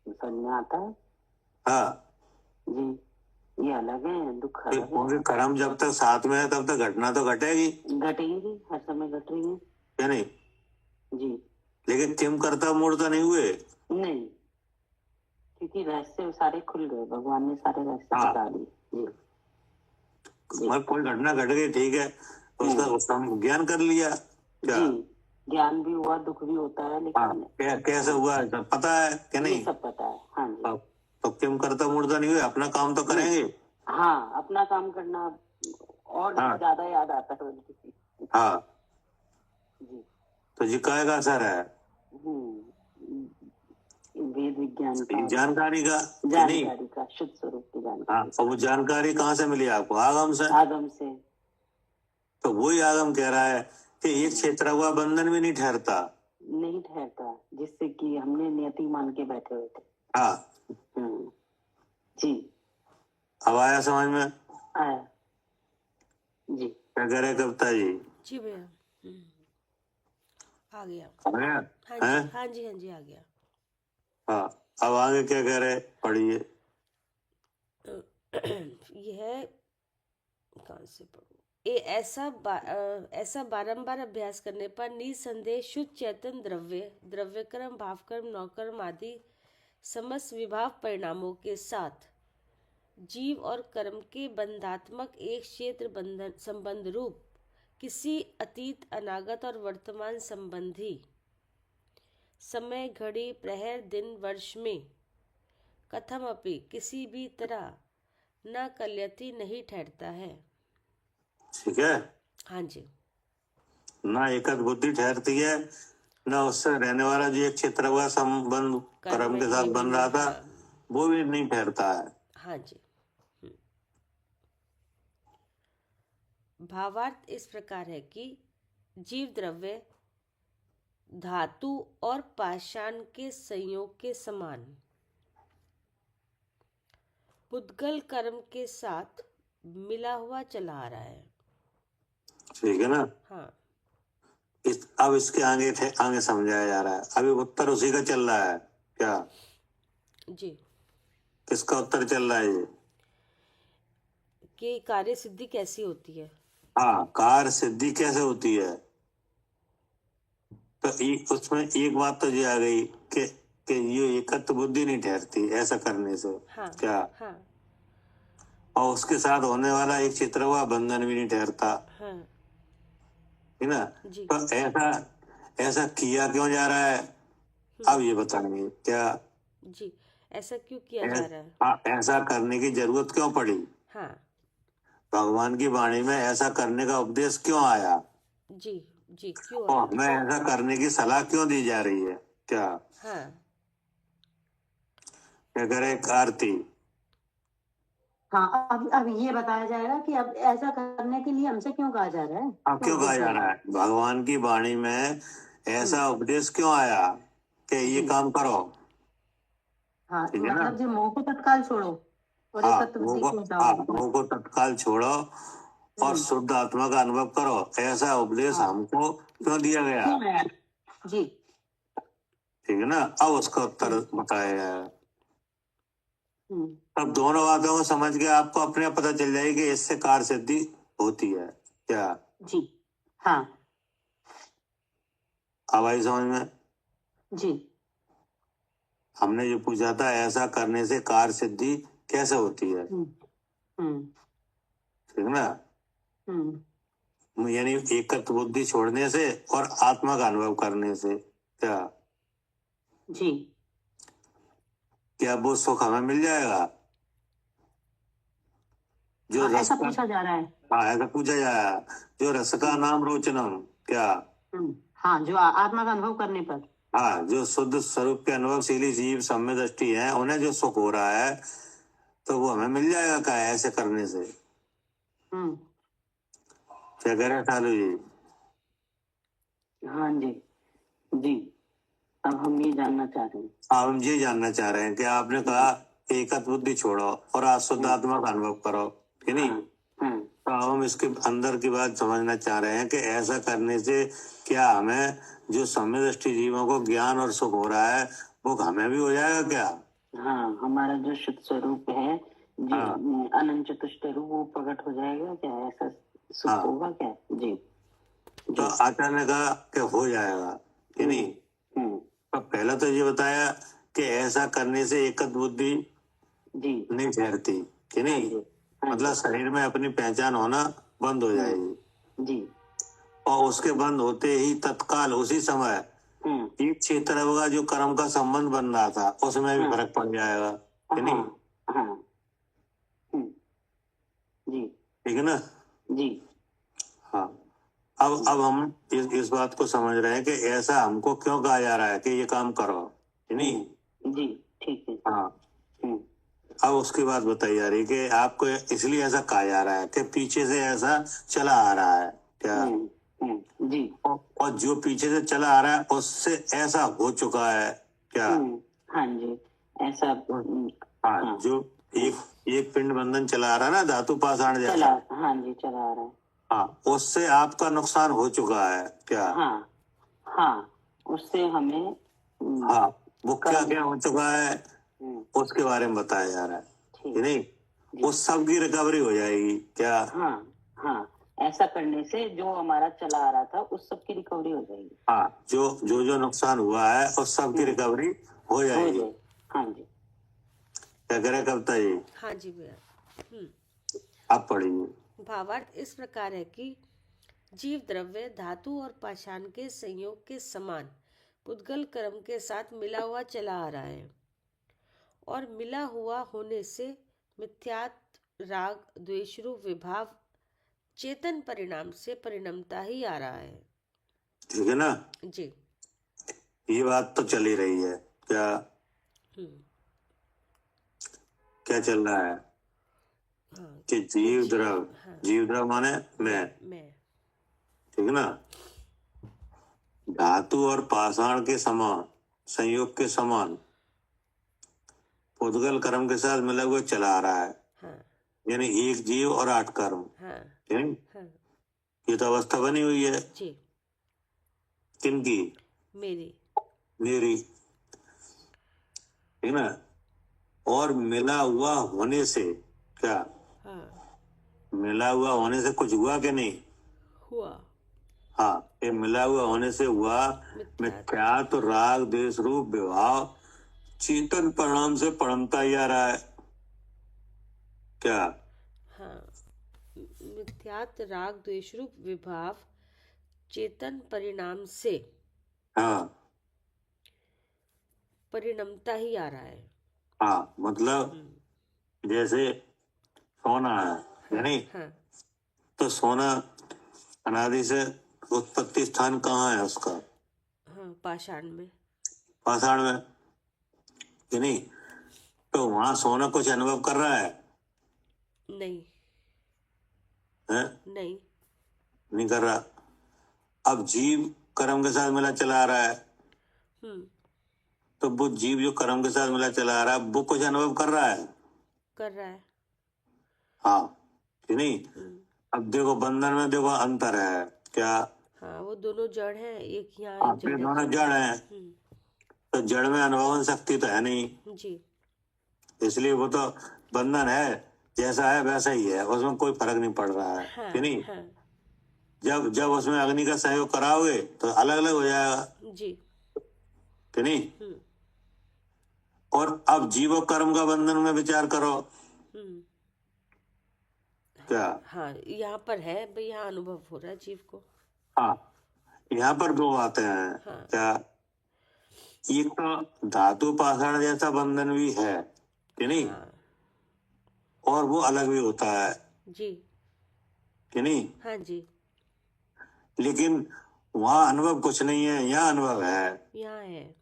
समझ में आता है। हाँ जी, ये अलग है, दुख अलग है। क्योंकि कर्म जब तक साथ में है तब तक घटना तो घटेगी, घटेंगी, हर समय घट रही है। क्या नहीं? जी लेकिन किम करता मूड तो नहीं हुए। नहीं, क्योंकि रहस्य सारे खुल गए, भगवान ने सारे रहस्य हाँ। बता दिए। जी मतलब कोई घटना घट गई, ठीक है, उसका हम ज्ञान कर लिया क्या? जी, ज्ञान भी हुआ, दुख भी होता है, लेकिन कैसे हुआ पता है कि ये नहीं? सब पता है। हाँ जी। तो किम करता मूड तो नहीं हुए, अपना काम तो करेंगे। हाँ, अपना काम करना और ज्यादा याद आता है उनकी। हाँ, जी। तो जी का असर है वेद विज्ञान का, जानकारी का शुद्ध स्वरूप की जानकारी। हाँ, और वो जानकारी कहाँ से मिली आपको? आगम से। आगम से। तो वही आगम कह रहा है कि एक क्षेत्र हुआ बंधन भी नहीं ठहरता, जिससे कि हमने नियति मान के बैठे हुए थे। हाँ जी, अब आया समझ में? आया जी। क्या कह रहे कविता जी? जी भैया, आ गया। आ गया? हाँ जी हाँ जी हाँ जी, आ गया। हाँ, अब आगे क्या कह रहे, पढ़िए। यह कौन से पढ़ूं? ऐसा बारंबार अभ्यास करने पर निसंदेह शुद्ध चेतन द्रव्यकर्म, भावकर्म, नौकर्म आदि समस्त विभाव परिणामों के साथ जीव और कर्म के बंधात्मक एक क्षेत्र बंधन संबंध रूप किसी अतीत, अनागत और वर्तमान संबंधी समय, घड़ी, प्रहर, दिन, वर्ष में कथमपि किसी भी तरह न कल्यति नहीं ठहरता है। ठीक है, हाँ जी। ना एकत बुद्धि ठहरती है, ना उससे रहने वाला जो एक क्षेत्र हुआ संबंध कर्म के साथ बन रहा था, वो भी नहीं ठहरता है। हाँ जी। भावार्थ इस प्रकार है कि जीव द्रव्य धातु और पाषाण के संयोग के समान पुद्गल कर्म के साथ मिला हुआ चला आ रहा है। ठीक है ना? हाँ। अब इसके आगे समझाया जा रहा है। अभी उत्तर उसी का चल रहा है क्या? जी। किसका उत्तर चल रहा है ये? कि कार्य सिद्धि कैसी होती है? हाँ, कार्य सिद्धि कैसे होती है? तो उसमें एक बात तो ये आ गई कि ये एकत्व बुद्धि नहीं ठहरती ऐसा करने से। हाँ, क्या? हाँ, और उसके साथ होने वाला एक चित्र हुआ बंधन भी नहीं ठहरता, हाँ, है ना? जी। तो ऐसा किया क्यों जा रहा है, अब ये बताएंगे क्या? जी, ऐसा क्यों किया जा रहा है? हाँ, ऐसा करने की जरूरत क्यों पड़ी? हाँ। भगवान की वाणी में ऐसा करने का उपदेश क्यों आया जी जी, क्यों और आया? हमें ऐसा करने की सलाह क्यों दी जा रही है? क्या हाँ क्या करे आरती? हाँ, अब ये बताया जाएगा कि अब ऐसा करने के लिए हमसे क्यों कहा जा रहा है, अब क्यों कहा जा रहा है? भगवान की वाणी में ऐसा उपदेश क्यों आया कि ये जी। काम करो? हाँ, ठीक है ना? मतलब जो मोह को तत्काल छोड़ो और हाँ, एकत्व वो बुद्धि को को हटाओ। वो को तत्काल छोड़ो और शुद्ध आत्मा का अनुभव करो, ऐसा उपदेश हाँ। हमको क्यों दिया गया? क्यों आया? जी। ठीक है ना? अब उसका उत्तर बताया गया है। हम्म, अब दोनों बातों को समझ के आपको अपने आप पता चल जाएगी कि इससे कार्य सिद्धि होती है। क्या जी। हाँ अब आई समझ में? जी। हमने जो पूछा था ऐसा करने से कार्य सिद्धि कैसे होती है, हम्म ठीक है ना? हम्म यानी एकत्व बुद्धि छोड़ने से और आत्मा का अनुभव करने से। क्या जी। क्या वो सुख हमें मिल जाएगा जो हाँ, रस ऐसा का? पूछा जा रहा है। हाँ, ऐसा पूछा जाए जो रस का नाम रोचनम। क्या हाँ, जो आत्मा का अनुभव करने पर। हाँ, जो शुद्ध स्वरूप के अनुभवशीली जीव सम्य दृष्टि है उन्हें जो सुख हो रहा है तो वो हमें मिल जाएगा क्या ऐसे करने से? क्या कह रहे हैं सालू जी? हाँ जी जी। अब हम ये जानना चाह रहे हैं। आप हम ये जानना चाह रहे हैं कि आपने कहा एकत्व बुद्धि छोड़ो और आज शुद्ध आत्मा का अनुभव करो, कि नहीं? तो अब हम इसके अंदर की बात समझना चाह रहे हैं कि ऐसा करने से क्या हमें जो सम्य दृष्टि जीवों को ज्ञान और सुख हो रहा है वो हमें भी हो जाएगा क्या? हाँ, हमारा जो शुद्ध स्वरूप है जी, हाँ। अनंत चतुष्ट रूप वो प्रकट हो जाएगा क्या? ऐसा सुख हाँ। होगा क्या? जी। तो आचार्य ने कहा कि हो जाएगा, कि नहीं? तो पहला तो ये बताया कि ऐसा करने से एकत्व बुद्धि जी नहीं ठहरती, कि नहीं? मतलब शरीर में अपनी पहचान होना बंद हो जाएगी जी। और उसके बंद होते ही तत्काल उसी समय एक क्षेत्र का जो कर्म का संबंध बन रहा था उसमें भी फर्क पड़ जाएगा, कि नहीं? जी, ठीक है ना? जी। हाँ, अब हम इस बात को समझ रहे हैं कि ऐसा हमको क्यों कहा जा रहा है कि ये काम करो, कि नहीं? जी, ठीक है। हाँ। अब उसके बाद बताई जा रही कि आपको इसलिए ऐसा कहा जा रहा है कि पीछे से ऐसा चला आ रहा है। क्या जी। और जो पीछे से चला आ रहा है उससे ऐसा हो चुका है। क्या हाँ जी, ऐसा। हाँ, जो एक पिंड बंधन चला आ रहा है ना, धातु पाषाण जैसा। हाँ जी, चला आ रहा है। हाँ, उससे आपका नुकसान हो चुका है। क्या हाँ, उससे हमें हाँ, वो क्या क्या हो चुका है उसके बारे में बताया जा रहा है, कि नहीं? उस सब की रिकवरी हो जाएगी। क्या हाँ, ऐसा करने से जो हमारा चला आ रहा था उस सब की रिकवरी हो जाएगी। हाँ, जो नुकसान हुआ है उस सब की रिकवरी हो जाएगी। हाँ जी। क्या करे कविता जी? हाँ जी भैया। आप पढ़िए। भावार्थ इस प्रकार है कि जीव द्रव्य धातु और पाषाण के संयोग के समान पुद्गल कर्म के साथ मिला हुआ चला आ रहा है और मिला हुआ होने से मिथ्यात्व, राग, द्वेष रूप विभाव चेतन परिणाम से परिणमता ही आ रहा है। ठीक है ना? जी। ये बात तो चल ही रही है। क्या क्या चल रहा है? हाँ, कि जीव द्रव माने मैं, ठीक है ना? धातु और पाषाण के समान संयोग के समान पुद्गल कर्म के साथ मिला हुआ चला आ रहा है। हाँ, यानी एक जीव और 8 कर्म। हाँ, हाँ। ये तो अवस्था बनी हुई है। जी। किनकी? मेरी, ठीक ना? और मिला हुआ होने से क्या? मिला हुआ होने से कुछ हुआ कि नहीं हुआ? हाँ, ये मिला हुआ होने से हुआ मिथ्यात्व, तो राग, द्वेष रूप विभाव चेतन परिणाम से परिणमता ही आ रहा है। क्या मिथ्यात्व, राग, द्वेष रूप विभाव चेतन परिणाम से परिणमता ही आ रहा है। हाँ, मतलब जैसे सोना है, है नहीं? हाँ तो सोना अनादि से उत्पत्ति स्थान कहाँ है उसका? हाँ, पाषाण में। पाषाण में, है नहीं? तो वहां सोना कुछ अनुभव कर रहा है? नहीं हैं? नहीं। नहीं कर रहा। अब जीव कर्म के साथ मिला चला आ रहा है, हम्म, तो वो जीव जो कर्म के साथ मिला चला आ रहा है वो कुछ अनुभव कर रहा है? कर रहा है। हाँ कि नहीं? हम्म, अब देखो बंधन में देखो अंतर है क्या? हाँ, वो दोनों जड़ हैं, एक यहाँ हाँ, एक जड़ ये है। दोनों जड़ हैं, हम्म, तो जड़ में अनुभवन शक्ति तो है नहीं, जी इसलिए वो तो बंधन है, जैसा है वैसा ही है, उसमें कोई फर्क नहीं पड़ रहा है हाँ कि नहीं? हाँ जब जब उसमें अग्नि का सहयोग कराओगे तो अलग अलग हो जाएगा जी। कि नहीं? हम्म और अब जीव कर्म का बंधन में विचार करो हम्म, क्या? हाँ, यहाँ पर है भाई, यहाँ अनुभव हो रहा है जीव को। हाँ, यहाँ पर दो बातें हैं हाँ क्या? एक तो धातु पाषाण जैसा बंधन भी है कि नहीं, हाँ और वो अलग भी होता है जी। कि नहीं? हाँ जी, लेकिन वहां अनुभव कुछ नहीं है, यहाँ अनुभव है यहाँ है।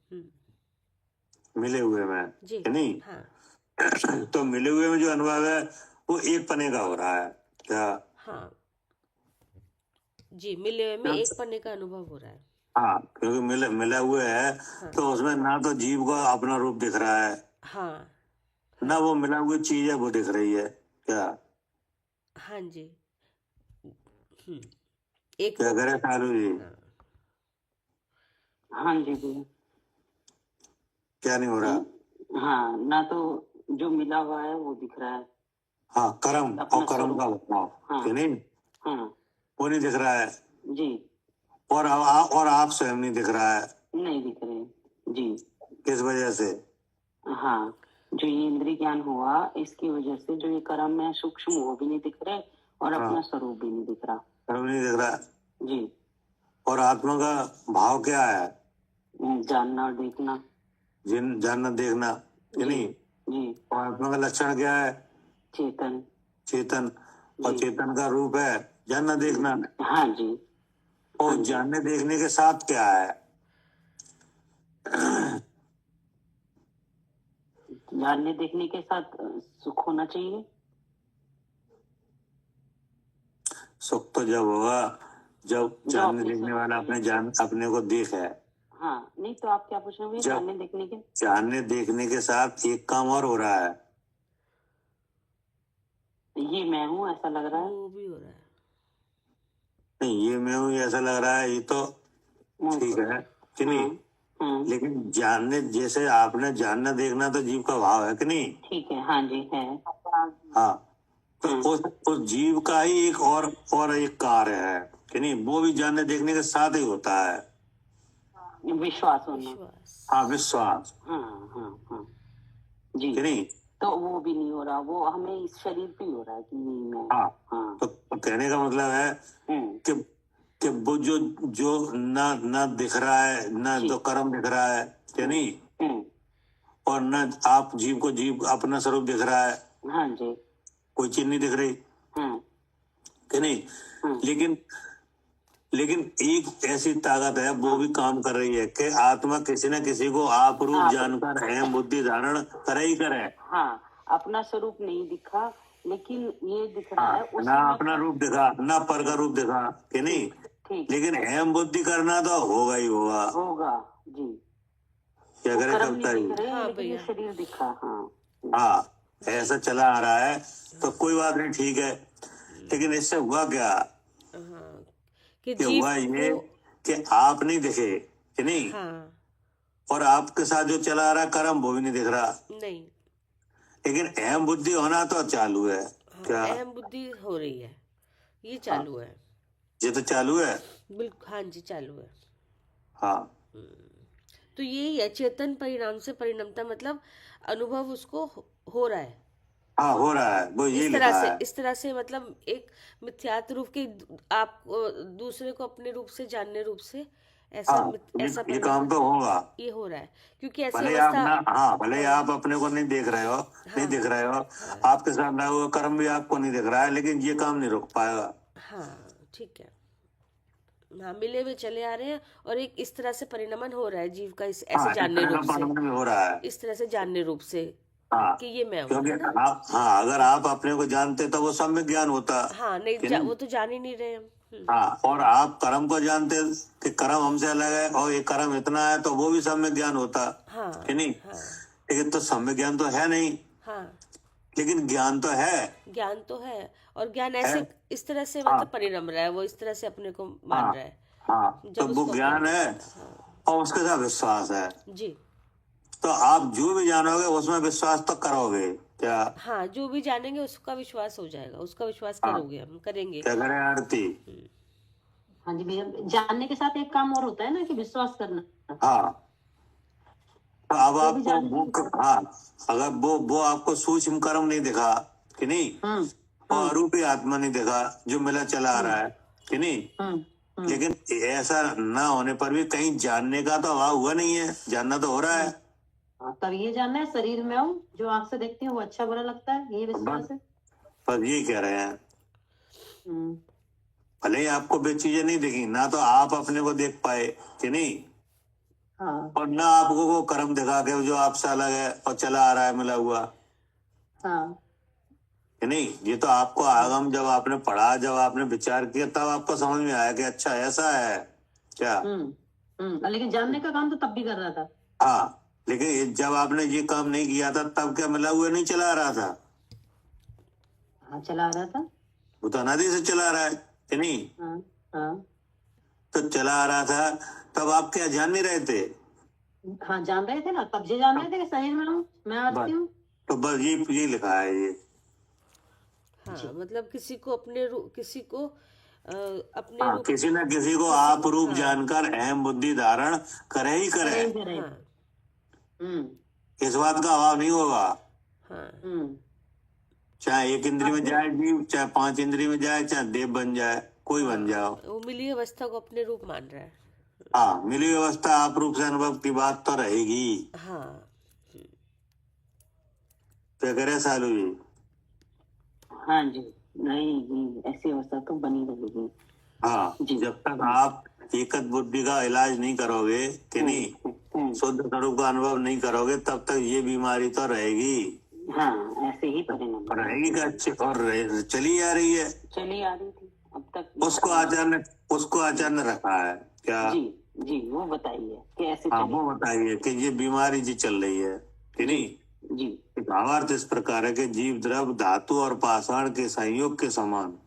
मिले हुए में जी कि नहीं? हाँ तो मिले हुए में जो अनुभव है वो एक पने का हो रहा है क्या? हाँ जी, मिले हुए में एक पन्ने का अनुभव हो रहा है। हाँ, क्योंकि मिले हुए है, हाँ तो उसमें ना तो जीव का अपना रूप दिख रहा है, हाँ ना वो मिला हुई चीज है वो दिख रही है क्या? हाँ जी। एक क्या करे सारू जी? हाँ हाँ जी भैया। क्या नहीं हो रहा? हाँ, ना तो जो मिला हुआ है वो दिख रहा है। हाँ, कर्म अपना और कर्म स्वरूप। का भाव हाँ। कि नहीं, हाँ वो नहीं दिख रहा है, जी, और आप स्वयं नहीं दिख रहा है। नहीं दिख रहे जी। किस वजह से? हाँ, जो ये इंद्रिय ज्ञान हुआ इसकी वजह से जो ये कर्म है सूक्ष्म वो भी नहीं दिख रहे और हाँ। अपना स्वरूप भी नहीं दिख रहा कर्म नहीं दिख रहा, जी। और आत्मा का भाव क्या है? जानना और देखना जानना देखना कि जी। नहीं? जी, और आत्मा का लक्षण क्या है? चेतन। चेतन, और जी। चेतन का रूप है जानना देखना, हाँ जी। और हाँ जी। जानने देखने के साथ क्या है? जानने देखने के साथ सुख होना चाहिए। सुख तो जब होगा जब जानने अपने देखने स्वरूप वाला अपने को देखे। हाँ, नहीं तो आप क्या पूछ रहे हैं? जब- जानने देखने के जानने देखने के साथ एक काम और हो रहा है, ये मैं हूँ ऐसा लग रहा है। वो भी हो रहा है। नहीं ये मैं हूँ ऐसा लग रहा है, ये तो ठीक है कि नहीं? लेकिन जानने जैसे आपने जानना देखना तो जीव का भाव है कि नहीं? ठीक है, हाँ जी है। हाँ, तो उस जीव का ही और एक कार्य है कि नहीं, वो भी जानने देखने के साथ ही होता है, विश्वास होना। विश्वास। हाँ विश्वास हाँ हाँ हाँ जी। कि नहीं? तो वो भी नहीं हो रहा, वो हमें इस शरीर पे ही हो रहा है कि नहीं मैं। हाँ, हाँ तो कहने का मतलब है कि वो जो ना दिख रहा है, ना तो कर्म दिख रहा है कि नहीं, और न आप जीव को जीव अपना स्वरूप दिख रहा है, हाँ जी। कोई चीज नहीं दिख रही कि नहीं? लेकिन एक ऐसी ताकत है वो भी काम कर रही है कि आत्मा किसी न किसी को आप रूप जानकर है बुद्धि धारण करे ही करे। हाँ, अपना स्वरूप नहीं दिखा लेकिन ये दिख रहा है उसी ना में अपना रूप दिखा ना पर का रूप दिखा कि नहीं, ठीक लेकिन हेम बुद्धि करना तो होगा ही होगा जी। क्या करे कर्म कविता नहीं जी? दिख रहे, हाँ लेकिन ये भैया। शरीर दिखा। हाँ हाँ, ऐसा चला आ रहा है तो कोई बात नहीं, ठीक है, लेकिन इससे हुआ क्या? हाँ, कि कि जीव हुआ ये को कि आप नहीं दिखे कि नहीं, हाँ और आपके साथ जो चला आ रहा कर्म वो भी नहीं दिख रहा, नहीं। लेकिन अहम बुद्धि होना तो चालू है। क्या अहम बुद्धि हो रही है, ये चालू है। ये तो चालू है। बिल्कुल, हाँ जी चालू है। हाँ, तो यही है, चेतन परिणाम से परिणमता, मतलब अनुभव उसको हो रहा है। हाँ हो रहा है, वो ये लिखा है। इस तरह से मतलब एक मिथ्यात्व रूप के आप दूसरे को अपने रूप से जानने रूप से ऐसा हाँ, ऐसा ये काम तो होगा। ये हो रहा है, क्योंकि ऐसी भले आप अवस्था। ना, हाँ, भले आप अपने को नहीं देख रहे हो, नहीं दिख रहे हो, आपके साथ ना हुआ कर्म भी आपको नहीं दिख रहा है, लेकिन ये काम नहीं रुक पाएगा। हाँ ठीक है। हाँ, मिले हुए चले आ रहे हैं, और एक इस तरह से परिणमन हो रहा है जीव का, ऐसे हाँ, इस जानने तरह का रूप से, परिणाम भी हो रहा है। इस तरह से जानने रूप से हाँ, कि ये मैं हूँ, क्योंकि है ना। आप, हाँ, अगर आप अपने को जानते तो वो सम्यक ज्ञान होता। हाँ नहीं, कि नहीं? वो तो जान ही नहीं रहे हम। हाँ, और आप कर्म को जानते कि कर्म हमसे अलग है और ये कर्म इतना है, तो वो भी सम्यक ज्ञान होता। हाँ कि नहीं? हाँ लेकिन तो सम्यक ज्ञान तो है नहीं, हाँ, लेकिन ज्ञान तो है। ज्ञान तो है, और ज्ञान ऐसे इस तरह से हाँ, मतलब परिणम रहा है, वो इस तरह से अपने को मान हाँ, रहा है हाँ, तो जब वो उसको ज्ञान अपना है पता। हाँ और उसके साथ विश्वास है। जी। तो आप जो भी जानोगे उसमें विश्वास तो करोगे क्या? हाँ, जो भी जानेंगे उसका विश्वास हो जाएगा, उसका विश्वास हाँ, करोगे, हम करेंगे। क्या करें आरती? हाँ जी भैया, जानने के साथ एक काम और होता है ना कि विश्वास करना। हाँ, तो अब वो भी आपको जानने वो, हाँ, अगर वो आपको सूक्ष्म कर्म नहीं दिखा, कि नहीं, और अरूपी आत्मा नहीं दिखा जो मिला चला आ रहा है, कि नहीं, लेकिन ऐसा ना होने पर भी कहीं जानने का तो अभाव हुआ नहीं है, जानना तो हो रहा है। तब ये जानना है शरीर में हूँ, जो आँख से देखती हूँ वो अच्छा बुरा लगता है, ये विश्वास है। बस ये कह रहे हैं, हम्म, भले ही आपको वे चीजें नहीं दिखी, ना तो आप अपने को देख पाए, कि नहीं, हाँ और ना आपको वो कर्म दिखा के जो आपसे अलग है और चला आ रहा है मिला हुआ, हाँ कि नहीं। ये तो आपको आगम जब आपने पढ़ा, जब आपने विचार किया, तब आपको समझ में आया कि अच्छा ऐसा है क्या। लेकिन जानने का काम तो तब भी कर रहा था। हाँ, लेकिन जब आपने ये काम नहीं किया था तब क्या मिला हुआ नहीं चला आ रहा था? हाँ चला रहा था। वो तो अनादि से चला आ रहा है, कि नहीं। हाँ हाँ तो चला आ रहा था, तब आप क्या जान नहीं रहे थे? हाँ, जान रहे थे ना, तब ये जान रहे थे कि शरीर में हूँ, मैं आती हूँ। तो बस ये लिखा है ये। हाँ, मतलब किसी को किसी को अपने हाँ, रूप। किसी न किसी को आप रूप जानकर अहम बुद्धि धारण करे ही करे, हाँ इस बात का अभाव नहीं होगा। हाँ चाहे एक इंद्री में जाए जीव, चाहे 5 इंद्री में जाए, चाहे देव बन जाए, कोई बन जाओ। वो मिली अवस्था को अपने रूप मान रहा है। हाँ, मिली व्यवस्था आप रूप से अनुभव की बात तो रहेगी। हाँ क्या करे सालू जी? हाँ जी, नहीं ऐसी अवस्था तो बनी रहेगी। हाँ, जब तक आप एकत बुद्धि का इलाज नहीं करोगे, कि नहीं, शुद्ध स्वरूप का अनुभव नहीं करोगे, तब तक ये बीमारी तो रहेगी। हाँ, ऐसे ही परिणाम रहेगी का अच्छी, और चली आ रही है, चली आ रही थी अब तक। उसको आचार्य ने रखा है क्या? जी जी, वो बताइए कि ऐसे हाँ, चली। वो बताइए कि ये बीमारी जी चल रही है, कि नहीं। जी भावार्थ इस प्रकार है कि जीव द्रव धातु और पाषाण के संयोग के समान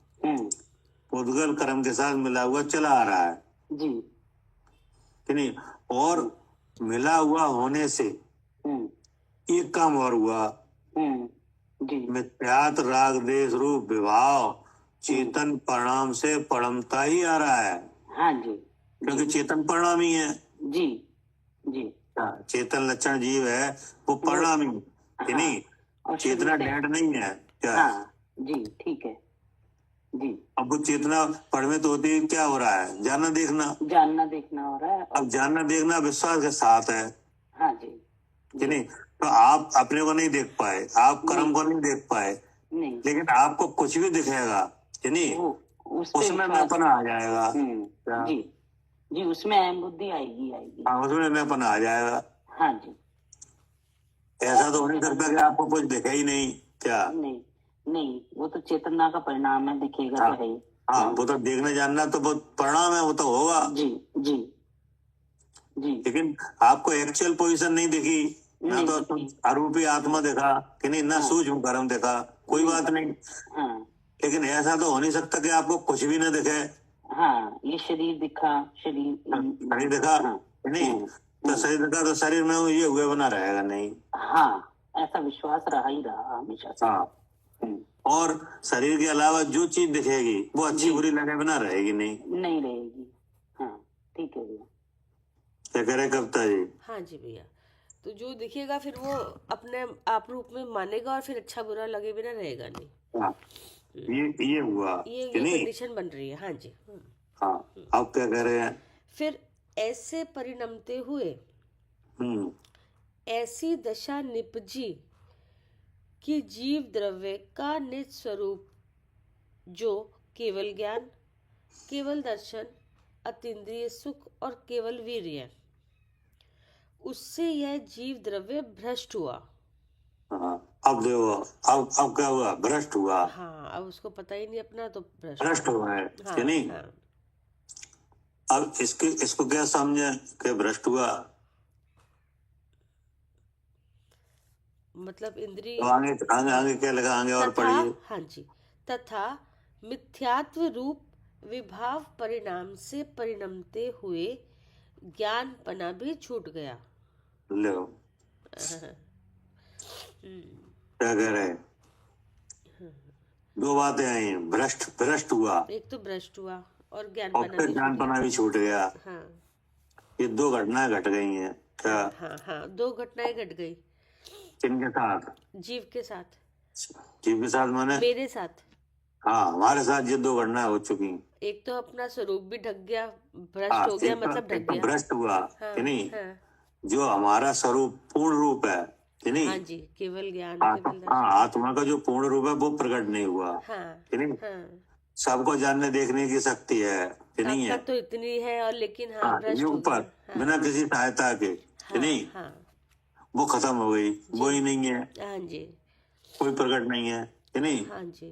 उद्गल कर्म के साथ मिला हुआ चला आ रहा है, जी, कि नहीं। और मिला हुआ होने से एक काम और हुआ, जी मिथ्यात राग देश रूप विभाव चेतन परिणाम से परमता ही आ रहा है। हाँ जी, क्योंकि चेतन परिणामी है। जी जी, चेतन लक्षण जीव है, वो परिणामी, कि नहीं, चेतना डेड नहीं है क्या? हाँ जी, ठीक है जी। अब वो चेतना परिमित होती है, क्या हो रहा है? जानना देखना हो रहा है। अब जानना देखना विश्वास के साथ है, हाँ जी, कि नहीं। तो आप अपने को नहीं देख पाए, आप कर्म को नहीं देख पाए, नहीं, लेकिन आपको कुछ भी दिखेगा, कि नहीं, उसमें मैंपना आ जाएगा क्या? जी जी, उसमें अहम बुद्धि आएगी। हाँ, उसमें मैंपना आ जाएगा। हाँ जी, ऐसा तो हो नहीं सकता कि आपको कुछ दिखे ही नहीं क्या? नहीं, वो तो चेतना का परिणाम है, दिखेगा हाँ, तो है ही। हाँ, वो तो देखने जानना तो बहुत परिणाम है, वो तो होगा। जी जी जी, लेकिन आपको एक्चुअल पोजीशन नहीं दिखी, ना तो अरूपी आत्मा देखा, कि नहीं, ना सूक्ष्म कर्म देखा, कोई बात नहीं। लेकिन ऐसा तो हो नहीं सकता कि आपको कुछ भी ना दिखे। हाँ, ये शरीर दिखा, शरीर दिखा, नहीं, तो शरीर दिखा तो शरीर में ये हुए बना रहेगा नहीं। हाँ, ऐसा विश्वास रहा ही रहा हमेशा से। हाँ, और शरीर के अलावा जो चीज दिखेगी वो अच्छी बुरी लगे बिना रहेगी नहीं रहेगी। हाँ, ठीक है भैया। क्या करे कविता जी? हाँ जी भैया, तो जो दिखेगा फिर वो अपने आप रूप में मानेगा, और फिर अच्छा बुरा लगे बिना रहेगा नहीं। हाँ, ये हुआ, ये कि नहीं। कंडीशन बन रही है। हाँ जी। हाँ, अब क्या कह रहे हैं? फिर ऐसे परिणमते हुए हम्म ऐसी दशा निपजी कि जीव द्रव्य का निज स्वरूप जो केवल ज्ञान, केवल दर्शन, अतीन्द्रिय सुख और केवल वीर्य, उससे यह जीव द्रव्य भ्रष्ट हुआ। हाँ, अब देखो, अब क्या हुआ, भ्रष्ट हुआ। हाँ, अब उसको पता ही नहीं अपना, तो भ्रष्ट हुआ है हाँ, कि नहीं। हाँ। अब इसको क्या समझे कि भ्रष्ट हुआ, मतलब इंद्रिय तो आगे आगे आगे क्या लगा, आगे और तथा, पढ़िए। हाँ जी, तथा मिथ्यात्व रूप विभाव परिणाम से परिणमते हुए ज्ञानपना भी छूट गया। लो क्या कह रहे हैं, दो बातें आई, भ्रष्ट भ्रष्ट हुआ एक तो भ्रष्ट हुआ और और ज्ञानपना फिर भी छूट ज्ञानपना गया। भी छूट गया। हाँ, ये दो घटनाएं घट गई हैं क्या, हाँ, हाँ, दो घटनाएं घट गई। किनके साथ, जीव के साथ, जीव के साथ, माने मेरे साथ। हाँ, हमारे साथ ये दो घटनाएं हो चुकी। एक तो अपना स्वरूप भी ढक गया, हाँ, भ्रष्ट हो गया, मतलब एक ढक तो गया। भ्रष्ट हुआ हाँ, कि नहीं, हाँ, जो हमारा स्वरूप पूर्ण रूप है कि नहीं, हाँ जी, केवल ज्ञान, हाँ, केवल हाँ, दर्शन। आत्मा का जो पूर्ण रूप है वो प्रकट नहीं हुआ हाँ, कि नहीं। हाँ, सबको जानने देखने की शक्ति है कि नहीं है, ताकत तो इतनी है, और लेकिन हाँ, हाँ, भ्रष्ट ये हो ऊपर गया। हाँ, बिना किसी सहायता के कि हाँ, नहीं, हाँ, वो खत्म हो गई, वो ही नहीं है, हाँ जी, कोई प्रकट नहीं है कि नहीं। हाँ जी,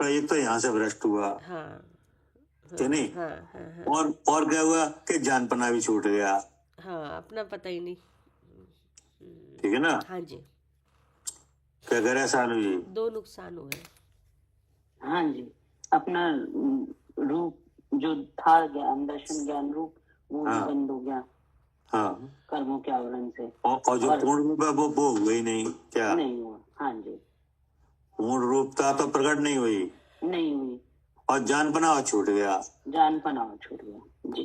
तो एक तो यहाँ से भ्रष्ट हुआ हाँ, कि नहीं, हाँ, हाँ, हाँ, और क्या हुआ कि जानपना भी छूट गया, हाँ, अपना पता ही नहीं। ठीक है ना। हाँ जी, क्या करे सानू जी, दो नुकसान हुए। हाँ जी, अपना रूप जो था ज्ञान, दर्शन ज्ञान रूप, वो हाँ। बंद हो गया हाँ, कर्मों के आवरण से, और जो पूर्ण रूप है वो हुआ ही नहीं क्या, नहीं हुआ। हाँ जी, पूर्ण रूपता तो प्रकट नहीं हुई नहीं हुई, और जानपना छूट गया, जान पनाह छूट गया। जी,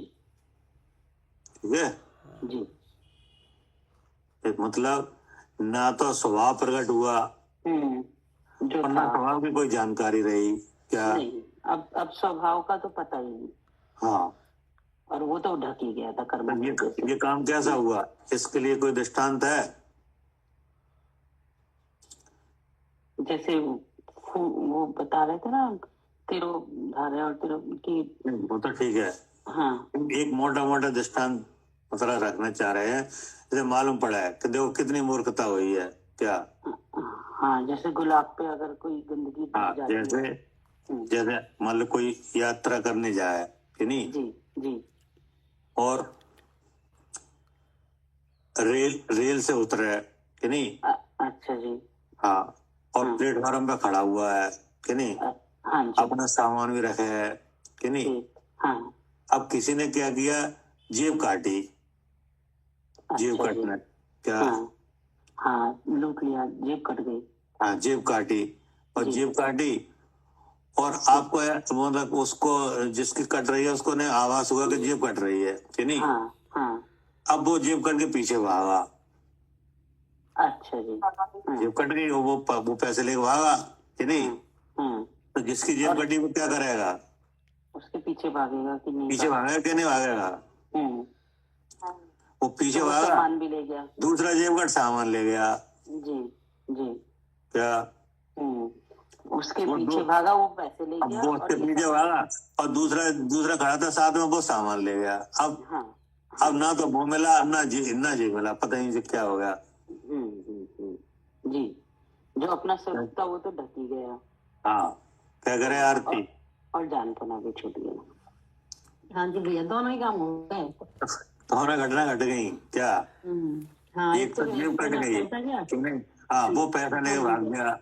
ठीक है। जी, मतलब ना तो स्वभाव प्रकट हुआ जो और ना था स्वभाव की कोई जानकारी रही क्या, नहीं। अब स्वभाव का तो पता ही नहीं, हाँ। और वो तो ढक ही गया था कर्म तो की वजह से। ये काम कैसा हुआ, इसके लिए कोई दृष्टांत है। जैसे वो बता रहे थे ना, तिरो धारे और तिरो की। वो तो ठीक है, हाँ, एक मोटा मोटा दृष्टांत मतलब रखना चाह रहे हैं, जैसे मालूम पड़ा है कि देखो कितनी मूर्खता हुई है क्या। हाँ, जैसे गुलाब पे अगर कोई गंदगी हाँ, जाती है। जैसे मान लो कोई यात्रा करने जाए कि नहीं, जी, जी, और रेल से उतरे कि नहीं, अच्छा जी, हाँ, और हाँ। प्लेटफॉर्म पे खड़ा हुआ है कि नहीं, हाँ जी, अपना सामान भी रखे है कि नहीं। जी, हाँ, अब किसी ने क्या किया, जेब काटी, जेब अच्छा जी, काटना क्या, हाँ, हाँ, लूट लिया, जेब कट गई। हाँ, जेब काटी, और जी। जेब काटी, और आपको मतलब उसको जिसकी कट रही है उसको ने आवाज हुआ कि जेब कट रही है कि नहीं। हाँ, हाँ, अब वो जेब कट के पीछे भागा, अच्छा जी, जेब कट गई, वो पैसे लेके भागा कि नहीं। हम्म, तो जिसकी जेब कटी वो क्या करेगा, उसके पीछे भागेगा कि नहीं पीछे भागेगा कि नहीं भागेगा, हम्म, वो पीछे तो वो भागा, सामान भी ले गया। दूसरा जेब कट सामान ले गया जी, जी, क्या, उसके वो पीछे भागा, वो पैसे ले अब गया, वो और उसके ये पीछे भागा, और दूसरा खड़ा था साथ में, वो सामान ले गया। हाँ, अब ना तो वो मिला ना जी मिला, पता नहीं जी क्या हो गया। जी, जो अपना स्वरूप था वो तो ढक ही गया, हाँ, क्या करे आरती, और जानपना भी छूट गया। हाँ जी भैया, दोनों ही काम हो गए। दोनों घटना घट गई क्या, हाँ, एक तो जेब कट गई कि नहीं, हाँ, वो पैसा लेके भाग गया,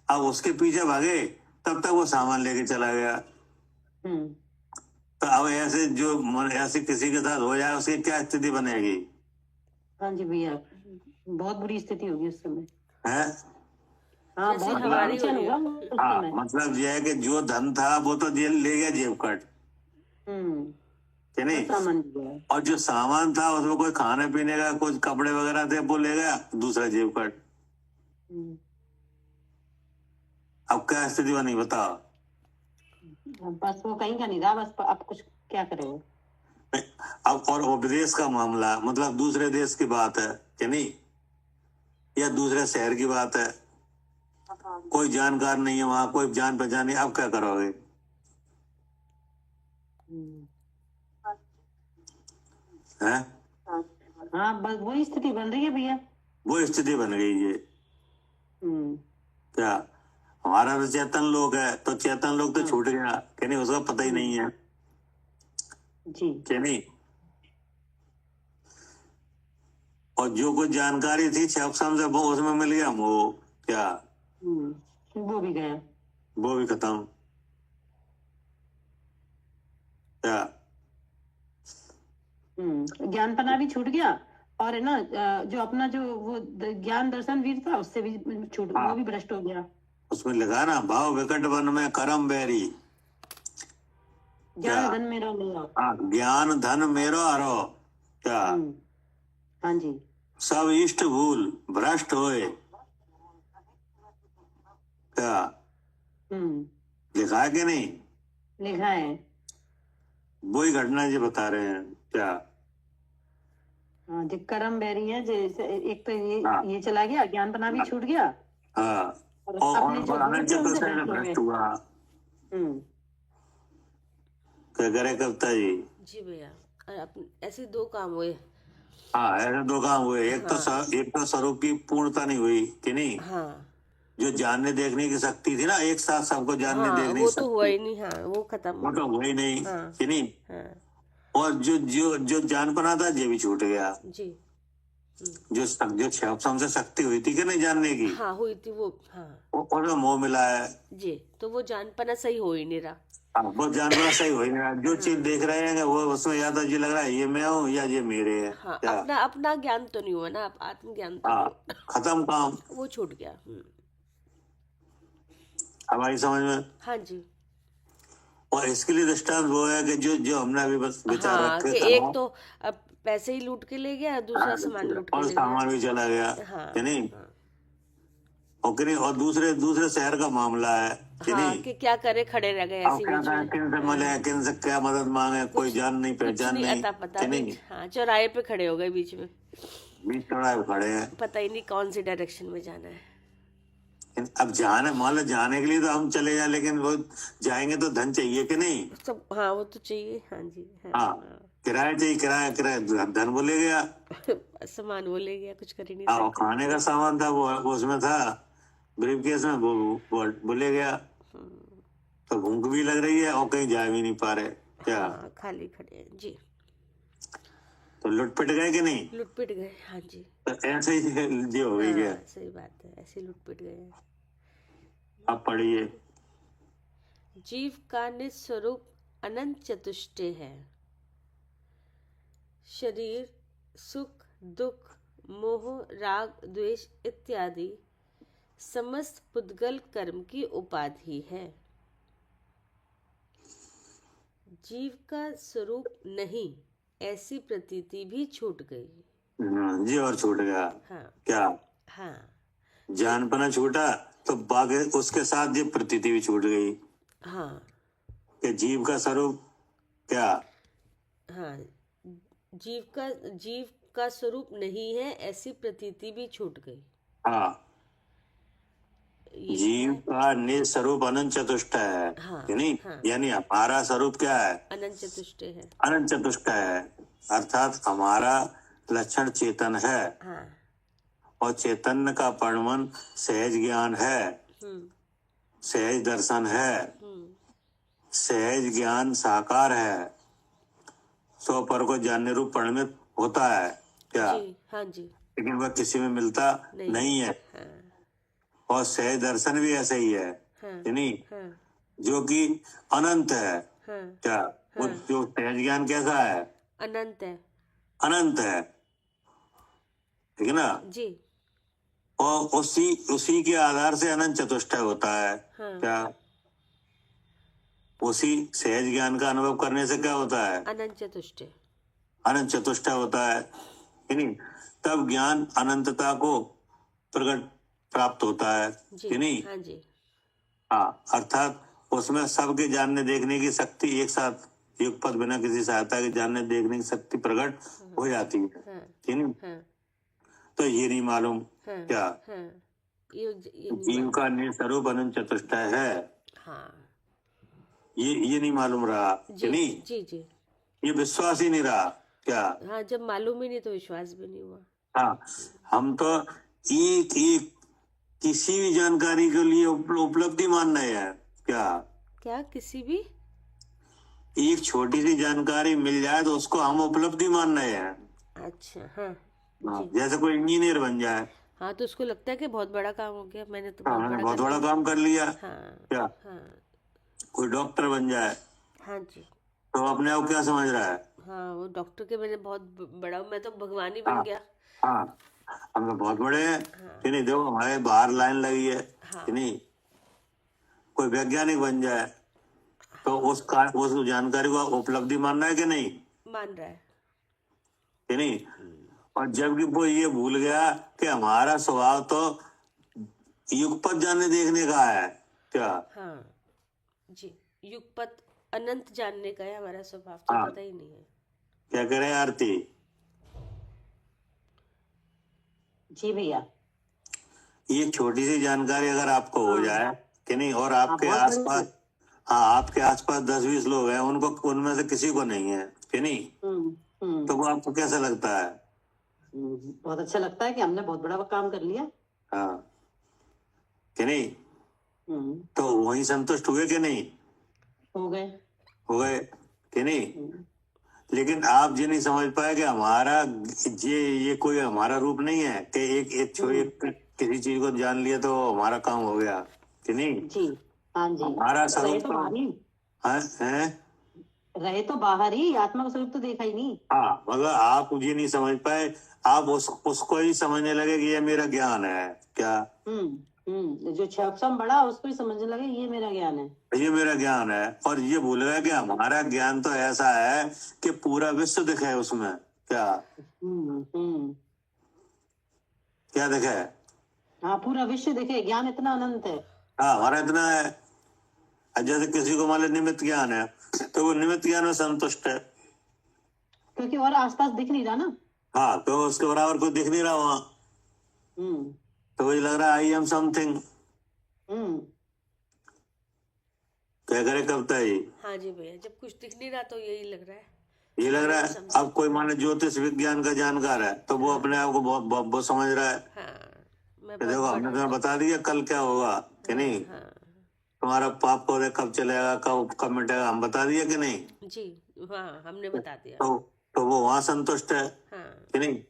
अब उसके पीछे भागे तब तक वो सामान लेके चला गया। तो अब ऐसे ऐसे किसी के साथ हो जाए उसकी क्या स्थिति बनेगी। हाँ जी भैया, बहुत बुरी स्थिति होगी उस समय है। हाँ, जैसे बहुत हमारी नुकसान हो रही होगा है। उस हाँ, समय। मतलब ये है कि जो धन था वो तो जेल ले गया जेब कट कि नहीं, सामान दिया। और जो सामान था उसमें कोई खाने पीने का कुछ कपड़े वगैरह थे वो ले गया दूसरा जेब कट। अब क्या स्थिति बनी बताओ। बस वो कहीं का नहीं रहा, बस अब कुछ क्या करेगा। अब और उपदेश का मामला मतलब दूसरे देश की बात है कि नहीं, या दूसरे शहर की बात है, कोई जानकार नहीं है वहां, कोई जान पहचान नहीं, अब क्या करोगे? हैं? हाँ, बस वही स्थिति बन रही है भैया। वो स्थिति बन गई है। हम्म, क्या हमारा तो चेतन लोग है, तो चेतन लोग तो छूट गया कि नहीं, उसका पता ही नहीं है जी। कि नहीं। और जो कुछ जानकारी थी छपसम से वो उसमें मिल गया, वो क्या वो भी गया। वो भी खत्म। क्या ज्ञानपना भी छूट गया, और है ना जो अपना जो वो ज्ञान दर्शन वीर था उससे भी छूट, वो भी भ्रष्ट हो गया। उसमें लिखा ना, भाव विकट वन में करम बैरी, ज्ञान धन मेरा मेरा। ज्ञान धन मेरो हरो, क्या हाँ जी। सब इष्ट भूल भ्रष्ट होए, क्या लिखा है कि नहीं? लिखा है। वही घटना जी बता रहे हैं। क्या हाँ, जो कर्म बैरी है, जैसे एक तो ये चला गया, ज्ञानपना भी छूट गया। हाँ, और और अपने जो गुरु थे उनसे भ्रष्ट हो भ्रष्ट गए। हुआ। क्या करे कविता जी? जी भैया, ऐसे दो काम हुए। हाँ, ऐसे दो काम हुए। एक तो स्वरूप की पूर्णता नहीं हुई कि नहीं। हाँ जो जानने देखने की शक्ति थी ना, एक साथ सबको जानने हाँ, देखने वो की तो हुआ शक्ति, ही नहीं। हाँ, वो खत्म। वो तो हुआ ही नहीं हाँ कि नहीं। हाँ और जो जो जो जानपना था ये भी छूट गया। जी। जो छपसम से शक्ति हुई थी कि नहीं जानने की, हाँ, हुई थी वो। हाँ उसमें मोह मिला है जी, तो वो जानपना सही हो ही नहीं रहा। वो जानपना सही हो ही नहीं रहा। जो चीज देख रहे हैं वो उसमें या तो ये लग रहा है ये मैं हूँ या ये मेरे है। हाँ, क्या अपना अपना ज्ञान तो नहीं हुआ ना, आत्मज्ञान तो हाँ, नहीं खत्म काम। हुआ। वो छूट गया। हमारी समझ में। हाँ जी। और इसके लिए दृष्टांत वो है कि जो जो हमने अभी बस विचार हाँ, रखे कि था, एक तो अब पैसे ही लूट के ले गया, दूसरा सामान लूट के और ले सामान गया। भी चला गया हाँ कि नहीं। हाँ और कि नहीं, और दूसरे दूसरे शहर का मामला है कि हाँ, नहीं। कि क्या करे, खड़े रह गए अब ऐसी क्या बीच करें, में। किन से मिले, किन से क्या मदद मांगे, कोई जान नहीं कुछ पहचान नहीं नहीं अता पता कि नहीं। नहीं। हाँ, चौराहे पे खड़े हो गए बीच में, बीच चौराहे पे खड़े हैं। पता ही नहीं कौन सी डायरेक्शन में जाना है। अब जाने मान लो जाने के लिए तो हम चले जाए, लेकिन वो जाएंगे तो धन चाहिए कि नहीं। सब हाँ, वो तो चाहिए। हाँ जी। हाँ, किराया चाहिए, किराया किराया धन वो ले गया। सामान वो ले गया, कुछ कर ही नहीं हाँ, सकते। खाने का सामान था वो उसमें था, ब्रीफकेस में, वो ले गया। तो भूख भी लग रही है और कहीं जा भी नहीं पा रहे। क्या हाँ, खाली खड़े हैं जी। तो लुटपिट गए कि नहीं। लुटपिट गए। हाँ जी। तो ऐसे ही ये हो गई क्या। हाँ, सही बात है, ऐसे लुटपिट गए। अब पढ़िए। जीव का निस्वरूप अनंत चतुष्टय है। शरीर, सुख दुख, मोह, राग, द्वेष इत्यादि समस्त पुद्गल कर्म की उपाधि है। जीव का स्वरूप नहीं, ऐसी प्रतीति भी छूट गई। जी, और छूट गया। हाँ क्या हाँ जानपना छूटा तो बाकी उसके साथ ये प्रतीति भी छूट गई हाँ कि जीव का स्वरूप क्या। हाँ, जीव का स्वरूप नहीं है, ऐसी प्रतीति भी छूट गई। हाँ, ये जीव का निस्वरूप अनंत चतुष्ट है हाँ, कि नहीं। हाँ। यानी हमारा स्वरूप क्या है, अनंत चतुष्टय है। अनंत चतुष्ट है, अर्थात हमारा लक्षण चेतन है। हाँ। और चैतन्य का परिणमन सहज ज्ञान है, सहज दर्शन है, सहज ज्ञान साकार है, सो पर को जानने रूप परिणमित होता है। क्या जी। हाँ जी। लेकिन वह किसी में मिलता नहीं है। हाँ और सहज दर्शन भी ऐसे ही है हाँ कि नहीं, हाँ जो कि अनंत है। हाँ, क्या वो जो सहज ज्ञान कैसा है, अनंत है अनंत है, ठीक है ना। जी। और उसी के आधार से अनंत चतुष्टय होता है। हाँ। क्या उसी सहज ज्ञान का अनुभव करने से क्या होता है, अनंत चतुष्टय, अनंत चतुष्टय होता है कि नहीं। तब ज्ञान अनंतता को प्रकट प्राप्त होता है कि नहीं। हाँ जी। हाँ, अर्थात उसमें सबके जानने देखने की शक्ति एक साथ युगपत बिना किसी सहायता के जानने देखने की शक्ति प्रकट हो जाती है, हाँ ठीक है। हाँ तो ये नहीं मालूम हाँ क्या हाँ, ये नहीं जीव मालूम। का निस्वरूप अनंत चतुष्टय है, हाँ ये नहीं मालूम रहा कि जी नहीं, जी जी। ये विश्वास ही नहीं रहा क्या। हाँ, जब मालूम ही नहीं तो विश्वास भी नहीं हुआ। हाँ, हम तो एक एक किसी भी जानकारी के लिए उपलब्धि मान रहे हैं क्या। क्या किसी भी? एक छोटी सी जानकारी मिल जाए तो उसको हम उपलब्धि मान रहे हैं। अच्छा हाँ हाँ, जी। जैसे कोई इंजीनियर बन जाए, हाँ, तो उसको लगता है कि बहुत बड़ा काम हो गया, मैंने तो हाँ, बहुत बड़ा बहुत कर बड़ा लिया। काम कर लिया हाँ क्या। हाँ कोई डॉक्टर बन जाए हाँ जी। तो अपने आप क्या समझ रहा है, हाँ, वो डॉक्टर के मैंने बहुत बड़ा, मैं तो भगवान ही बन हाँ गया। हाँ, हम तो बहुत बड़े हैं हाँ कि नहीं। देखो हमारे बाहर लाइन लगी है हाँ कि नहीं। कोई वैज्ञानिक बन जाए तो उस जानकारी को उपलब्धि मानना है कि नहीं, मान रहा है। कि नहीं। और जबकि वो ये भूल गया कि हमारा स्वभाव तो युगपत जानने देखने का है क्या। हाँ जी, युगपत अनंत जानने का है हमारा स्वभाव, तो हाँ। पता ही नहीं है। क्या करें आरती। जी भैया। एक छोटी सी जानकारी अगर आपको हो हाँ जाए कि नहीं, और हाँ, आपके बहुत बड़ी आसपास, चीज। हाँ, आपके आसपास 10-20 लोग हैं, उनको उनमें से किसी को नहीं है कि नहीं, तो वो आपको कैसा लगता है। बहुत अच्छा लगता है कि हमने बहुत बड़ा काम कर लिया। हाँ कि नहीं। हम्म, तो वही संतुष्ट हुए कि नहीं, हो गए। हो गए कि नहीं। हम्म, लेकिन आप ये नहीं समझ पाए कि हमारा ये कोई हमारा रूप नहीं है कि एक किसी चीज को जान लिया तो हमारा काम हो गया कि नहीं। जी हाँ जी। हमारा रहे स्वरूप तो तो बाहर ही, है। रहे तो बाहर ही, आत्मा का स्वरूप तो देखा ही नहीं। हाँ, मगर आप ये नहीं समझ पाए, आप उसको ही समझने लगे कि ये मेरा ज्ञान है क्या। जो क्षम बड़ा उसको ही समझने लगे ये मेरा ज्ञान है। ये मेरा ज्ञान है, और ये भूल गए कि हमारा ज्ञान तो ऐसा है कि पूरा विश्व दिखे उसमें क्या। क्या दिखे। हाँ, पूरा विश्व देखे, ज्ञान इतना अनंत है। हाँ, हमारा इतना है। अब जैसे किसी को मान लो निमित्त ज्ञान है तो वो निमित्त ज्ञान में संतुष्ट है, क्योंकि और आसपास दिख नहीं रहा ना। हाँ, तो उसके बराबर कोई दिख नहीं रहा वहां, हम्म तो वही लग रहा है आई एम समथिंग। हम्म क्या करे कविता जी। हाँ जी भैया, जब कुछ दिख नहीं रहा तो यही लग रहा है। ये लग रहा है। अब कोई माने ज्योतिष विज्ञान का जानकार है तो वो अपने आप को बहुत बहुत बहुत समझ रहा है हाँ, मैं कि बहुत देखो हमने बड़ा तुम्हें बता दिया कल क्या होगा कि नहीं। हाँ तुम्हारा पाप पौधे कब चलेगा, कब मिटेगा, हम बता दिया कि नहीं। जी। हाँ, हमने बता दिया। तो वो वहां संतुष्ट है हाँ कि नहीं।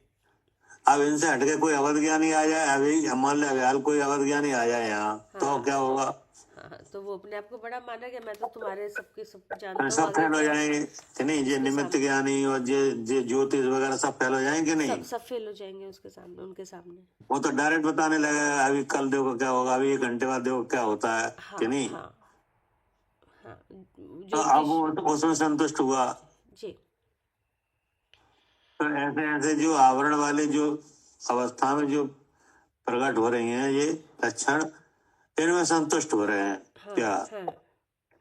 अब इनसे हटके कोई अवध ज्ञानी आ जाए, अभी मान लो अभियाल कोई अवध ज्ञानी आ जाए यहाँ, तो क्या होगा। हाँ, तो वो अपने आप को बड़ा माना कि मैं तो तुम्हारे सबके सब जानता हूँ, सब आगे फेल हो क्या। जाएंगे कि नहीं। ये निमित्त ज्ञानी और ये ज्योतिष वगैरह सब फेल हो जाएंगे कि नहीं। सब फेल हो जाएंगे उसके सामने, उनके सामने। वो तो डायरेक्ट बताने लगेगा अभी कल देखो क्या होगा, अभी 1 घंटे बाद देखो क्या होता है हाँ कि नहीं। हाँ हाँ, तो अब वो ज्योतिष तो उसमें संतुष्ट हुआ। जी। तो ऐसे ऐसे जो आवरण वाले जो अवस्था में जो प्रकट हो रही हैं ये लक्षण, इनमें संतुष्ट हो रहे हैं हाँ क्या। हाँ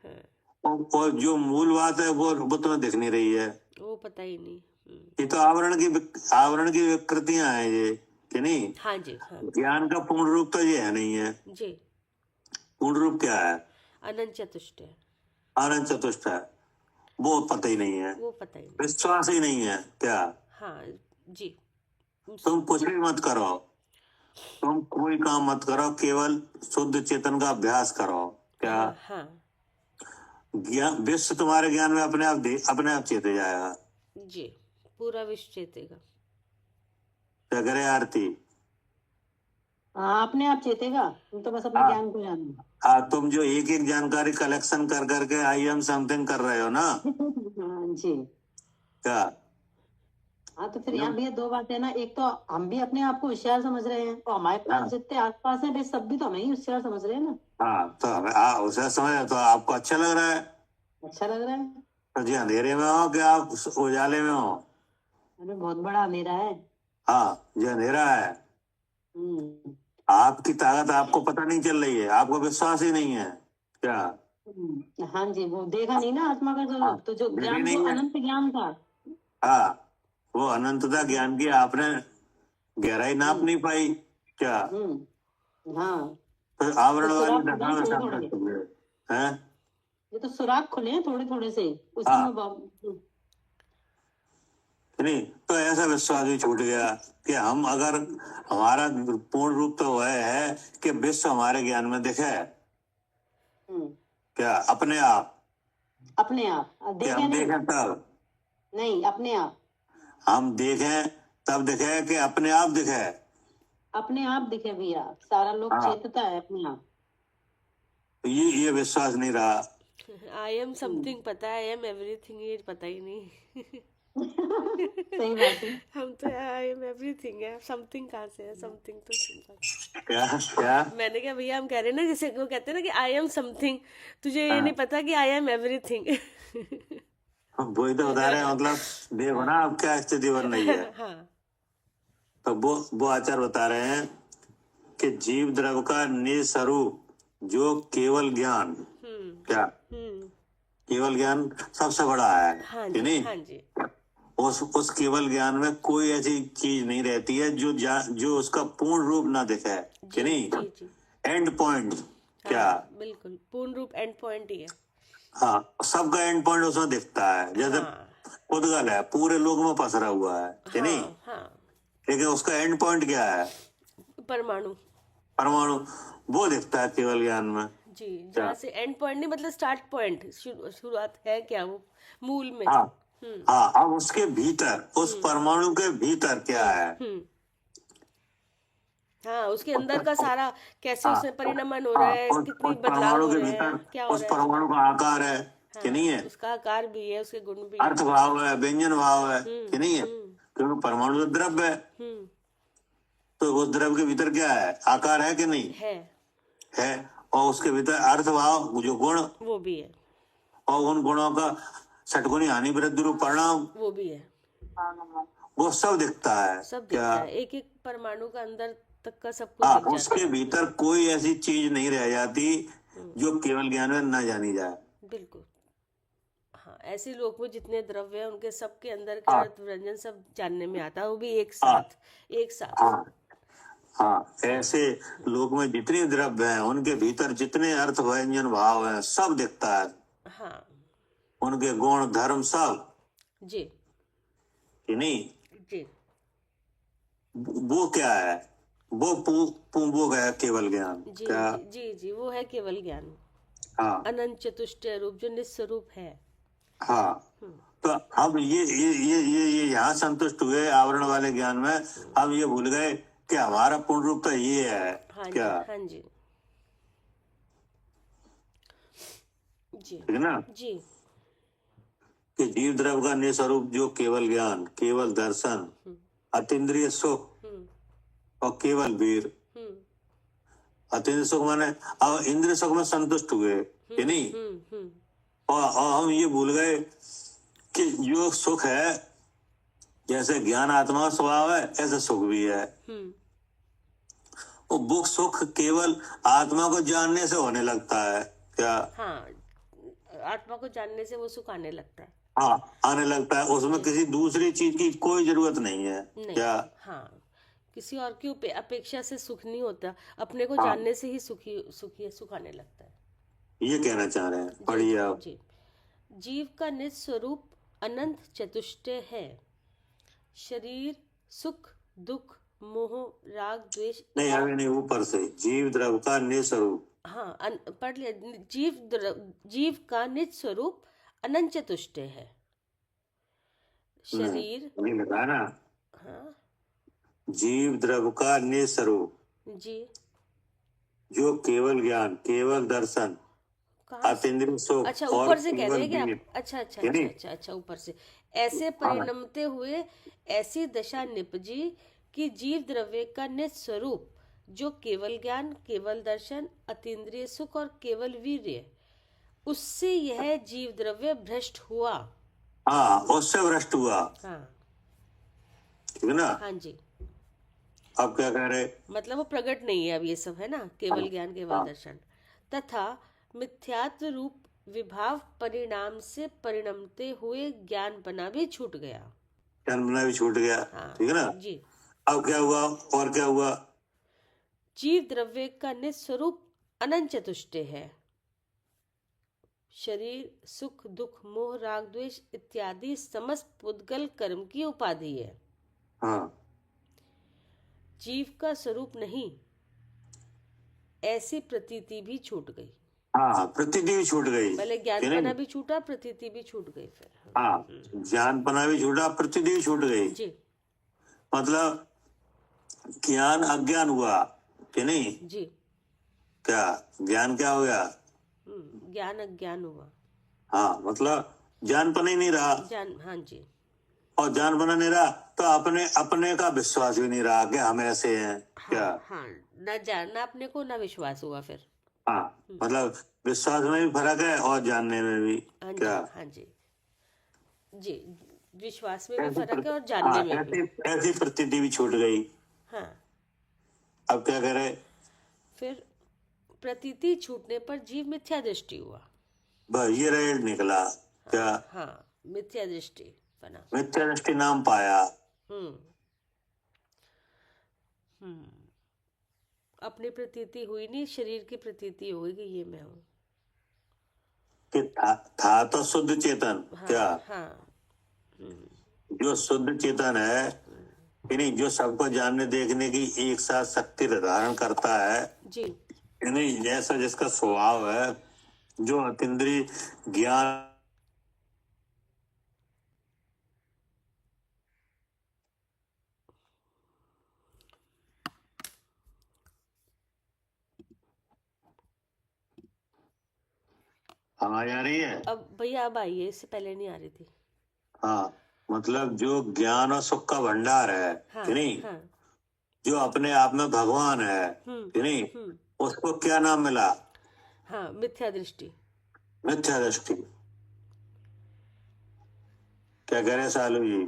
हाँ, और जो मूल बात है वो तुम्हें दिख नहीं रही है। वो पता ही नहीं। ये तो आवरण की विकृतियां हैं ये कि नहीं। हाँ जी हाँ ज्ञान का पूर्ण रूप तो ये है नहीं है। जी। पूर्ण रूप क्या है, अनंत चतुष्ट है, आनंद चतुष्ट है, वो पता ही नहीं है, वो पता ही नहीं। विश्वास ही नहीं है क्या। हाँ जी। तुम कुछ भी मत करो, तुम कोई काम मत करो, केवल शुद्ध चेतन का अभ्यास करो क्या। हाँ हाँ ज्ञान विश्व तुम्हारे ज्ञान में अपने आप चेते जाएगा। जी, पूरा विश्व चेतेगा। क्या करे आरती। हाँ, अपने आप चेतेगा, तुम तो बस अपने ज्ञान को जानो। हाँ, तुम जो एक जानकारी कलेक्शन कर करके आई एम समथिंग कर रहे हो ना हाँ जी। क्या। हाँ, तो फिर यहाँ भी ये दो बातें ना, एक तो हम भी अपने आप को होशियार समझ रहे हैं और हमारे पास जितने आसपास है वे सब भी तो हमें ही होशियार समझ रहे हैं ना। हाँ, तो हमें उसे समझ तो आपको अच्छा लग रहा है। अच्छा लग रहा है। तो जी अंधेरे में हो कि आप उजाले में हो। अरे बहुत बड़ा मेरा है। हाँ, जो अंधेरा है, हम्म आपकी ताकत आपको पता नहीं चल रही है, आपको विश्वास ही नहीं है क्या। हाँ जी, वो देखा नहीं ना आत्मा का हाँ, स्वरूप, तो जो देखी ज्ञान नहीं वो है। अनंत ज्ञान था। हाँ, वो अनंतता ज्ञान की आपने गहराई नाप नहीं पाई क्या? हाँ, तो तो आवरण वाली सुराग खुले दशा हैं में थोड़े संतुष्ट थोड़े, हुए हैं। ये तो सुराग खुले हैं थोड़े थोड़े से, उसी हाँ, में नहीं तो ऐसा विश्वास भी छूट गया कि हम अगर हमारा पूर्ण रूप तो वह है कि विश्व हमारे ज्ञान में दिखे क्या अपने आप, अपने आप कि देखे हम नहीं, देखें तब, नहीं अपने आप, हम देखें तब दिखे कि अपने आप दिखे। अपने आप दिखे भैया, सारा लोग हाँ, चेतता है अपने आप। तो ये विश्वास नहीं रहा। आई एम समथिंग पता है, आई एम एवरीथिंग ये पता ही नहीं। सही बात है। हम तो आई एम एवरीथिंग है, समथिंग कहाँ से है? समथिंग तो simple। क्या क्या मैंने कहा भैया हम कह रहे हैं ना, जैसे वो कहते हैं ना कि आई एम समथिंग, तुझे ये नहीं पता कि आई एम एवरीथिंग। हम वही तो बता रहे हैं, मतलब देखो ना अब क्या स्थिति बन रही है। हाँ। तो वो आचार्य बता रहे हैं कि जीव द्रव्य का निस्वरूप जो केवल ज्ञान, क्या केवल ज्ञान सबसे बड़ा है हाँ कि जी, नहीं? हाँ जी, उस केवल ज्ञान में कोई ऐसी चीज नहीं रहती है जो उसका पूर्ण रूप ना दिखे कि जी नहीं? जी जी। एंड पॉइंट क्या? हाँ बिल्कुल, पूर्ण रूप एंड पॉइंट ही है। हाँ, सबका एंड पॉइंट उसमें दिखता है। जैसे हाँ उद्गल है, पूरे लोक में पसरा हुआ है कि नहीं? हाँ हाँ। लेकिन उसका एंड पॉइंट क्या है? परमाणु। परमाणु, वो दिखता है केवल ज्ञान में। जी, जहाँ से एंड पॉइंट नहीं, मतलब स्टार्ट पॉइंट, शुरुआत है क्या वो मूल में। हाँ हाँ, अब उसके भीतर, उस परमाणु के भीतर क्या है? हाँ, उसके अंदर का सारा कैसे हाँ उसमें परिणमन हो रहा हाँ, है, उस कितनी बदलाव परमाणु हो के रहे हैं, भीतर क्या हो उस रहा है। परमाणु का आकार है कि नहीं है? उसका आकार भी है, उसके गुण भी है। अर्थ भाव है, व्यंजन भाव है कि नहीं है? क्योंकि परमाणु तो द्रव्य है, तो उस द्रव्य के भीतर क्या है? आकार है कि नहीं है? और उसके भीतर अर्थ भाव जो गुण, वो भी है, और उन गुणों का षटगुणी हानि वृद्धि रूप परिणाम, वो भी है, वो सब दिखता है सब क्या? दिखता है, एक एक परमाणु का अंदर तक का सब कुछ हाँ, दिख जाता उसके है। भीतर कोई ऐसी चीज नहीं रह जाती जो केवल ज्ञान में न जानी जाए। बिल्कुल। हाँ, ऐसे लोग में जितने द्रव्य हैं उनके सबके अंदर का हाँ अर्थ व्यंजन सब जानने में आता है, वो भी एक हाँ साथ, एक साथ। हाँ हाँ, ऐसे लोक में जितने द्रव्य हैं उनके भीतर जितने अर्थ व्यंजन भाव हैं सब दिखता है, हाँ उनके गुण धर्म सब जी कि नहीं? जी वो क्या है? वो है केवल ज्ञान जी क्या? जी जी जी, वो है केवल ज्ञान, हाँ अनंत चतुष्टय रूप जो निस्वरूप है। हाँ, तो अब ये यहाँ संतुष्ट हुए आवरण वाले ज्ञान में। अब ये भूल गए कि हमारा पूर्ण रूप तो ये है हाँ क्या? जी, हाँ जी जी ठीक है ना? जी। कि जीव द्रव्य का निस्वरूप जो केवल ज्ञान, केवल दर्शन, अतीन्द्रिय सुख और केवल वीर। अतीन्द्रिय सुख माने अब इंद्रिय सुख में संतुष्ट हुए कि नहीं? और हम ये भूल गए कि जो सुख है, जैसे ज्ञान आत्मा का स्वभाव है ऐसे सुख भी है। वो सुख केवल आत्मा को जानने से होने लगता है क्या? हाँ, आत्मा को जानने से वो सुख आने लगता है। हाँ, आने लगता है, उसमें किसी दूसरी चीज की कोई जरूरत नहीं है नहीं, क्या? हाँ, किसी और की अपेक्षा से सुख नहीं होता, अपने को हाँ, जानने से ही सुख आने लगता है। ये कहना चाह रहे हैं, पढ़िए आप। जी, जीव का निज स्वरूप अनंत चतुष्टय है। शरीर, सुख, दुख, मोह, राग, द्वेष। नहीं अभी नहीं, ऊपर से जीव द्रव्य का निस्वरूप। हाँ, पढ़ लिया। जीव का निज स्वरूप अनंत चतुष्टय है। शरीर, ये लगा ना, हाँ जीव द्रव्य का निस्वरूप जी, जो केवल ज्ञान, केवल दर्शन, कहाँ से? अतीन्द्रिय सुख अच्छा, और ऊपर से कह केवल रहे हैं क्या वीर। आप? अच्छा अच्छा ये अच्छा नहीं? अच्छा अच्छा, ऊपर से ऐसे परिणमते हुए ऐसी दशा निपजी कि जीव द्रव्य का निज स्वरूप जो केवल ज्ञान, केवल दर्शन, अतीन्द्रिय सुख और केवल वीर्य, उससे यह जीव द्रव्य भ्रष्ट हुआ। हाँ, उससे भ्रष्ट हुआ। हाँ ठीक है ना? हाँ जी, अब क्या कह रहे? मतलब वो प्रकट नहीं है अब, ये सब है ना, केवल ज्ञान, केवल दर्शन, तथा मिथ्यात्व रूप विभाव परिणाम से परिणमते हुए ज्ञानपना भी छूट गया। ज्ञानपना भी छूट गया। हाँ ठीक है ना। जी। अब क्या हुआ और क्या हुआ? जीव द्रव्य का निस्वरूप अनंत चतुष्टय है। शरीर सुख दुख मोह राग द्वेष इत्यादि समस्त पुद्गल कर्म की उपाधि है। हाँ जीव का स्वरूप नहीं, ऐसी प्रतीति भी छूट गई। हाँ, प्रतीति भी छूट गई। पहले ज्ञानपना भी छूटा, प्रतीति भी छूट गई। फिर हाँ, ज्ञानपना भी छूटा, प्रतीति भी छूट गई। जी मतलब ज्ञान अज्ञान हुआ कि नहीं? जी। क्या ज्ञान क्या हो गया? ज्ञान अज्ञान हुआ। हाँ, मतलब ज्ञानपना ही नहीं रहा। हाँ जी। और ज्ञानपना नहीं रहा तो अपने अपने का विश्वास भी नहीं रहा कि हम ऐसे हैं। क्या? हाँ, ना जानना अपने को ना विश्वास हुआ फिर। हाँ, मतलब विश्वास में भी फर्क है और जानने में भी। हाँ क्या? जी हाँ जी जी। विश्वास में भी फर्क है और जानने में भी। ऐसी प्रतीति भी छूट गई। हाँ। अब क्या करे? फिर प्रतीति छूटने पर जीव मिथ्या दृष्टि हुआ। बस ये रेड निकला। क्या? हाँ, मिथ्या दृष्टि बना। मिथ्या दृष्टि नाम पाया। अपनी प्रतीति हुई नहीं, शरीर की प्रतीति हो गई कि ये मैं हूँ। कि था तो शुद्ध चेतन। हाँ, क्या? हाँ। जो शुद्ध चेतन है कि नहीं, जो सबको जानने देखने की एक साथ शक्ति धारण करता है जी कि नहीं, जैसा जिसका स्वभाव है, जो अतीन्द्रिय ज्ञान आवाज आ रही है? अब भैया अब आई है, इससे पहले नहीं आ रही थी। हाँ, मतलब जो ज्ञान और सुख का भंडार है हाँ, कि नहीं, हाँ। जो अपने आप में भगवान है कि नहीं, उसको क्या नाम मिला? हाँ, मिथ्या दृष्टि। मिथ्या दृष्टि। क्या कह रहे सालू जी?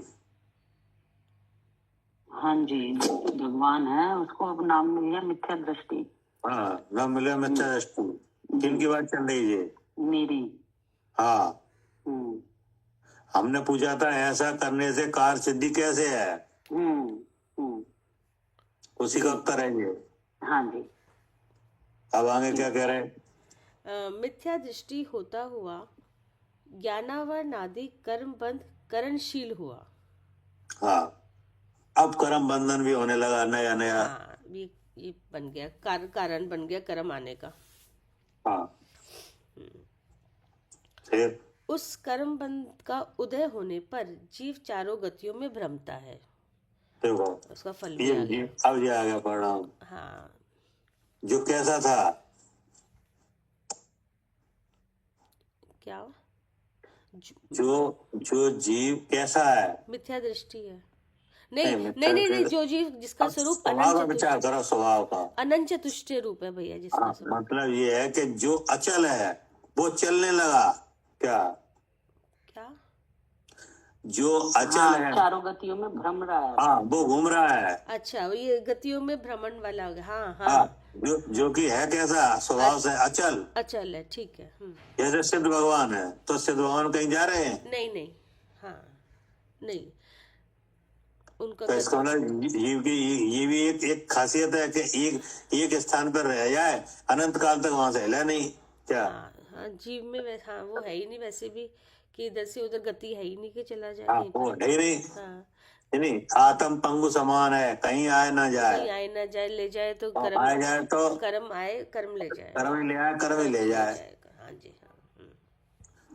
हाँ जी, भगवान है, उसको अब नाम मिल गया मिथ्या दृष्टि। हाँ, नाम मिला मिथ्या दृष्टि। किनकी बात चल रही है? मेरी। हाँ, हमने पूछा था ऐसा करने से कार्य सिद्धि कैसे है? उसी का उत्तर है ये। हाँ जी। अब आगे क्या कह रहे हैं? मिथ्या दृष्टि होता हुआ ज्ञानावरण आदि कर्म बंध करणशील हुआ। हाँ, अब कर्म बंधन भी होने लगा नया नया। हाँ, ये बन गया कारण बन गया कर्म आने का। हाँ, फिर उस कर्म बंध का उदय होने पर जीव चारों गतियों में भ्रमता है। देखो उसका फल भी आ गया। अब ये आ गया परिणाम। हाँ, जो कैसा था? क्या? जो जीव कैसा है? मिथ्या दृष्टि है। नहीं, जो जीव जिसका स्वरूप स्वभाव का विचार करो, स्वभाव का। अनंत चतुष्टय रूप है भैया जिसका स्वरूप। मतलब ये है कि जो अचल है वो चलने लगा। क्या? जो अचल है चारों गतियों में भ्रम रहा है। हाँ, वो घूम रहा है। अच्छा, ये गतियों में भ्रमण वाला हो गया। हाँ हाँ, हाँ, जो कि है कैसा स्वभाव से अचल है। ठीक है। जैसे सिद्ध भगवान है, तो सिद्ध भगवान कहीं जा रहे हैं? नहीं। हाँ, नहीं। उनका तो इसका मतलब जीव की ये भी एक खासियत है कि एक स्थान पर रह जाए, अनंत काल तक वहां से हिला नहीं। क्या? हाँ, जीव में हाँ, वो है ही नहीं वैसे भी कि इधर से उधर गति है ही नहीं कि चला जाए। हाँ, वो है ही नहीं। हाँ, नहीं, आत्म पंगु समान है, कहीं आए ना जाए। कहीं आए ना जाए, ले जाए तो कर्म आए जाए तो कर्म आए, कर्म ले जाए। कर्म ले आए, कर्म ले जाए। हाँ जी। हाँ,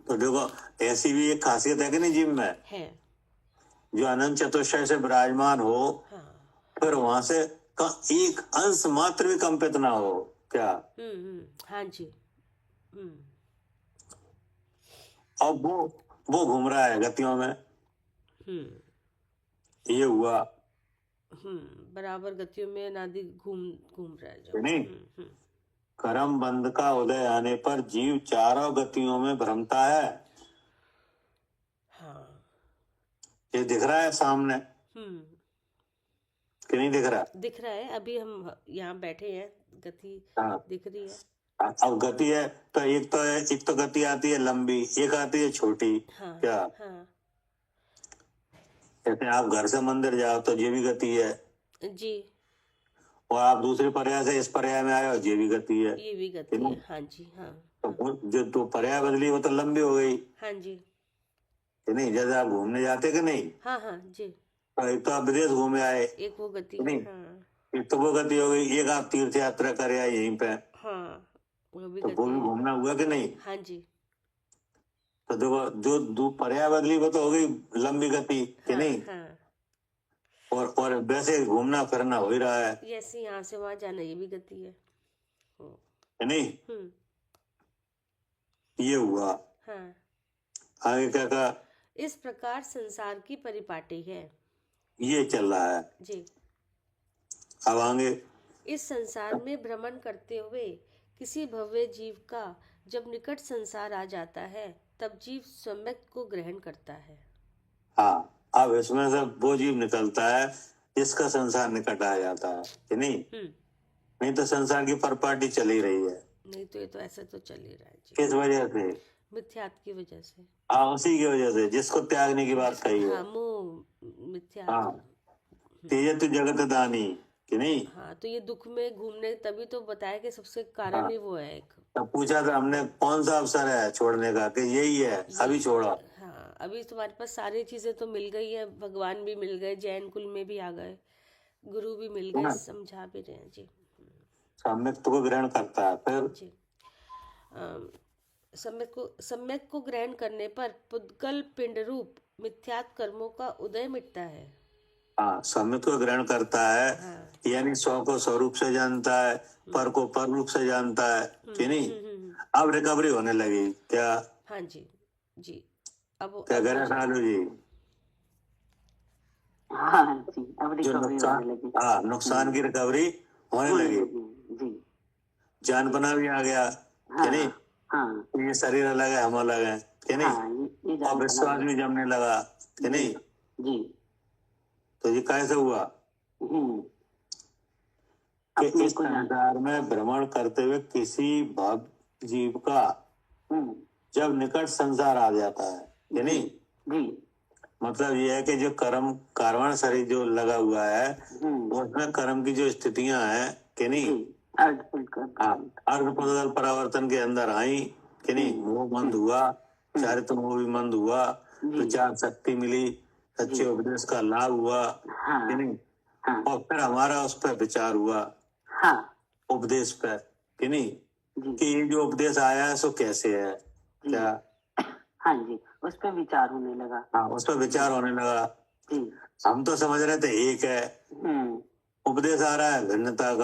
तो देखो ऐसी भी एक खासियत है कि नहीं जीव में, है। जो अनंत चतुष्टय से विराजमान हो, हाँ, फिर वहां से का एक अंश मात्र भी कंपित ना हो। क्या? हाँ जी। अब वो घूम रहा है गतियों में। ये हुआ बराबर गतियों में अनादि घूम रहा है जो। नहीं, कर्म बंध का उदय आने पर जीव चारों गतियों में भ्रमता है। हाँ, ये दिख रहा है सामने कि नहीं दिख रहा? दिख रहा है। अभी हम यहाँ बैठे हैं, गति हाँ, दिख रही है। अब गति है तो एक तो गति आती है लंबी, एक आती है छोटी। हाँ क्या हाँ कहते हैं, आप घर से मंदिर जाओ तो ये भी गति है, जी, और आप दूसरे पर्याय से इस पर्याय में आए हो, ये भी गति है। ये भी गति है। हाँ जी, हाँ तो जो तो पर्याय बदली वो तो लंबी हो गई हाँ जी, कि नहीं। जैसे आप घूमने जाते कि नहीं, हाँ हाँ जी, तो एक तो आप विदेश घूमे आए, एक वो गति है। नहीं, हाँ एक तो वो गति हो गई, एक आप तीर्थ यात्रा करे आए यहीं पे, हाँ, वो भी तो वो गति भी है। घूमना हुआ कि नहीं। हाँ जी, तो देखो जो दो पर्याय बदली वो तो हो गई लंबी गति कि हाँ नहीं, हाँ, और वैसे घूमना फिरना हो ही रहा है जैसे यहाँ से वहां जाना, ये भी गति है। कि नहीं। हम्म, ये हुआ, हाँ। आगे क्या कहा, इस प्रकार संसार की परिपाटी है। ये चल रहा है। जी, अब आगे, इस संसार में भ्रमण करते हुए किसी भव्य जीव का जब निकट संसार आ जाता है, तब जीव सम्यक को ग्रहण करता है। हाँ, अब इसमें से वो जीव निकलता है जिसका संसार निकट आ जाता है कि नहीं। नहीं तो संसार की परपाटी चल ही रही है। नहीं तो ये तो ऐसे तो चल ही रहा है जी, किस वजह से, मिथ्यात्व की वजह से। हाँ, उसी की वजह से जिसको त्यागने की बात कही है। हाँ, मोह मिथ्यात्व। हाँ, तेजत जगत दानी कि नहीं। हाँ, तो ये दुख में घूमने तभी तो बताया कि सबसे कारण ही वो है एक। तब पूछा था हमने कौन सा अवसर है छोड़ने का, कि यही है, अभी छोड़ा। हाँ, अभी तुम्हारे पास सारी चीजें तो मिल गई है, भगवान भी मिल गए, जैन कुल में भी आ गए, गुरु भी मिल गए, समझा भी रहे हैं जी। सम्यक को ग्रहण करता है फिर जी, सम्यक को ग्रहण करने पर पुद्गल पिंड रूप मिथ्यात्व कर्मों का उदय मिटता है। हाँ, सम्यक को ग्रहण करता है। हाँ, यानी स्व को स्वरूप से जानता है, पर को पर रूप से जानता है कि नहीं। अब रिकवरी होने लगी क्या। हाँ जी, जी, अब क्या कह रहे सालू जी, हाँ जी, अब जो रिकवरी नुकसान, होने लगी। हाँ, नुकसान की रिकवरी होने लगी, जी, जानपना भी आ गया कि नहीं। हाँ ये शरीर अलग है, हम अलग हैं कि नहीं। हाँ, ये और जानपना विश्वास भी जमने लगा कि नहीं। जी। तो ये कैसे हुआ कि अपने इस को जान- संसार में भ्रमण करते हुए किसी भव जीव का जब निकट संसार आ जाता है कि नहीं। जी, मतलब ये है कि जो कर्म कारण शरीर जो लगा हुआ है, उसमें कर्म की जो स्थितियां हैं कि नहीं, अर्ध पुद्गल परावर्तन के अंदर आई कि नहीं। मोह मंद हुआ, चारित्र मोह भी मंद हुआ, विचार शक्ति मिली, सच्चे उपदेश का लाभ हुआ कि नहीं। और फिर हमारा उस पर विचार हुआ, उपदेश पर कि नहीं, कि ये जो उपदेश आया है सो कैसे है, क्या। हाँ जी, उस पर विचार होने लगा। हाँ, उस पर विचार होने लगा। हम तो समझ रहे थे एक है, उपदेश आ रहा है भिन्नता